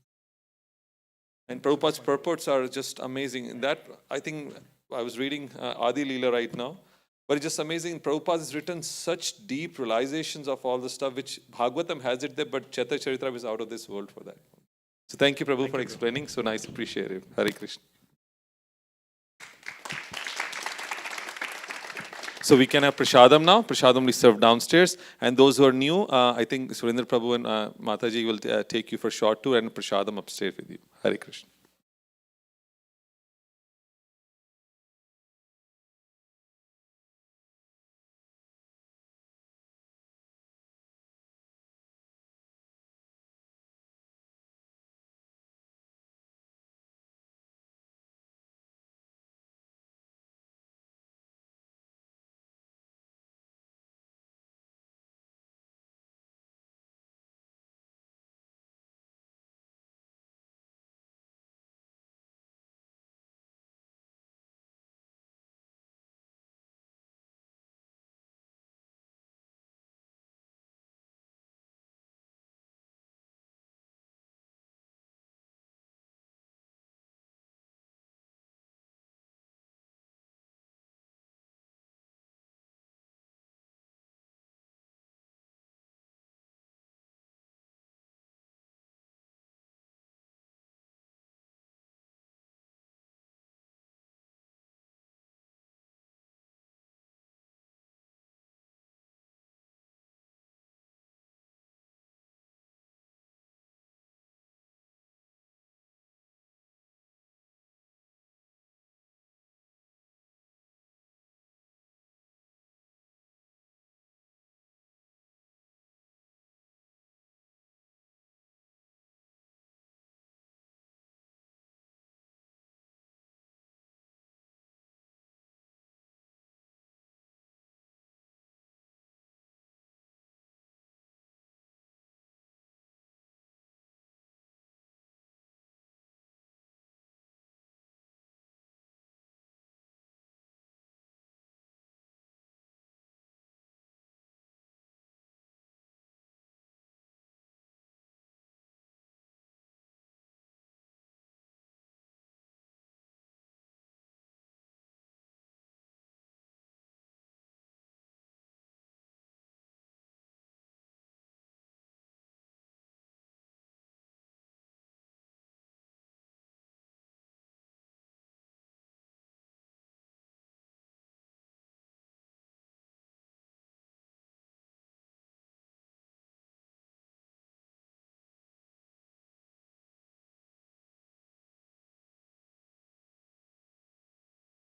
[SPEAKER 3] And Prabhupada's purports are just amazing. In that, I think I was reading Adi Leela right now, but it's just amazing. Prabhupada has written such deep realizations of all the stuff, which Bhagavatam has it there, but Chaitanya Charitamrita is out of this world for that. So thank you, Prabhu, for explaining. So nice, appreciate it. Hare Krishna. So we can have Prashadam now. Prashadam will be served downstairs. And those who are new, I think Surendra Prabhu and Mataji will take you for a short tour, and Prashadam upstairs with you. Hare Krishna.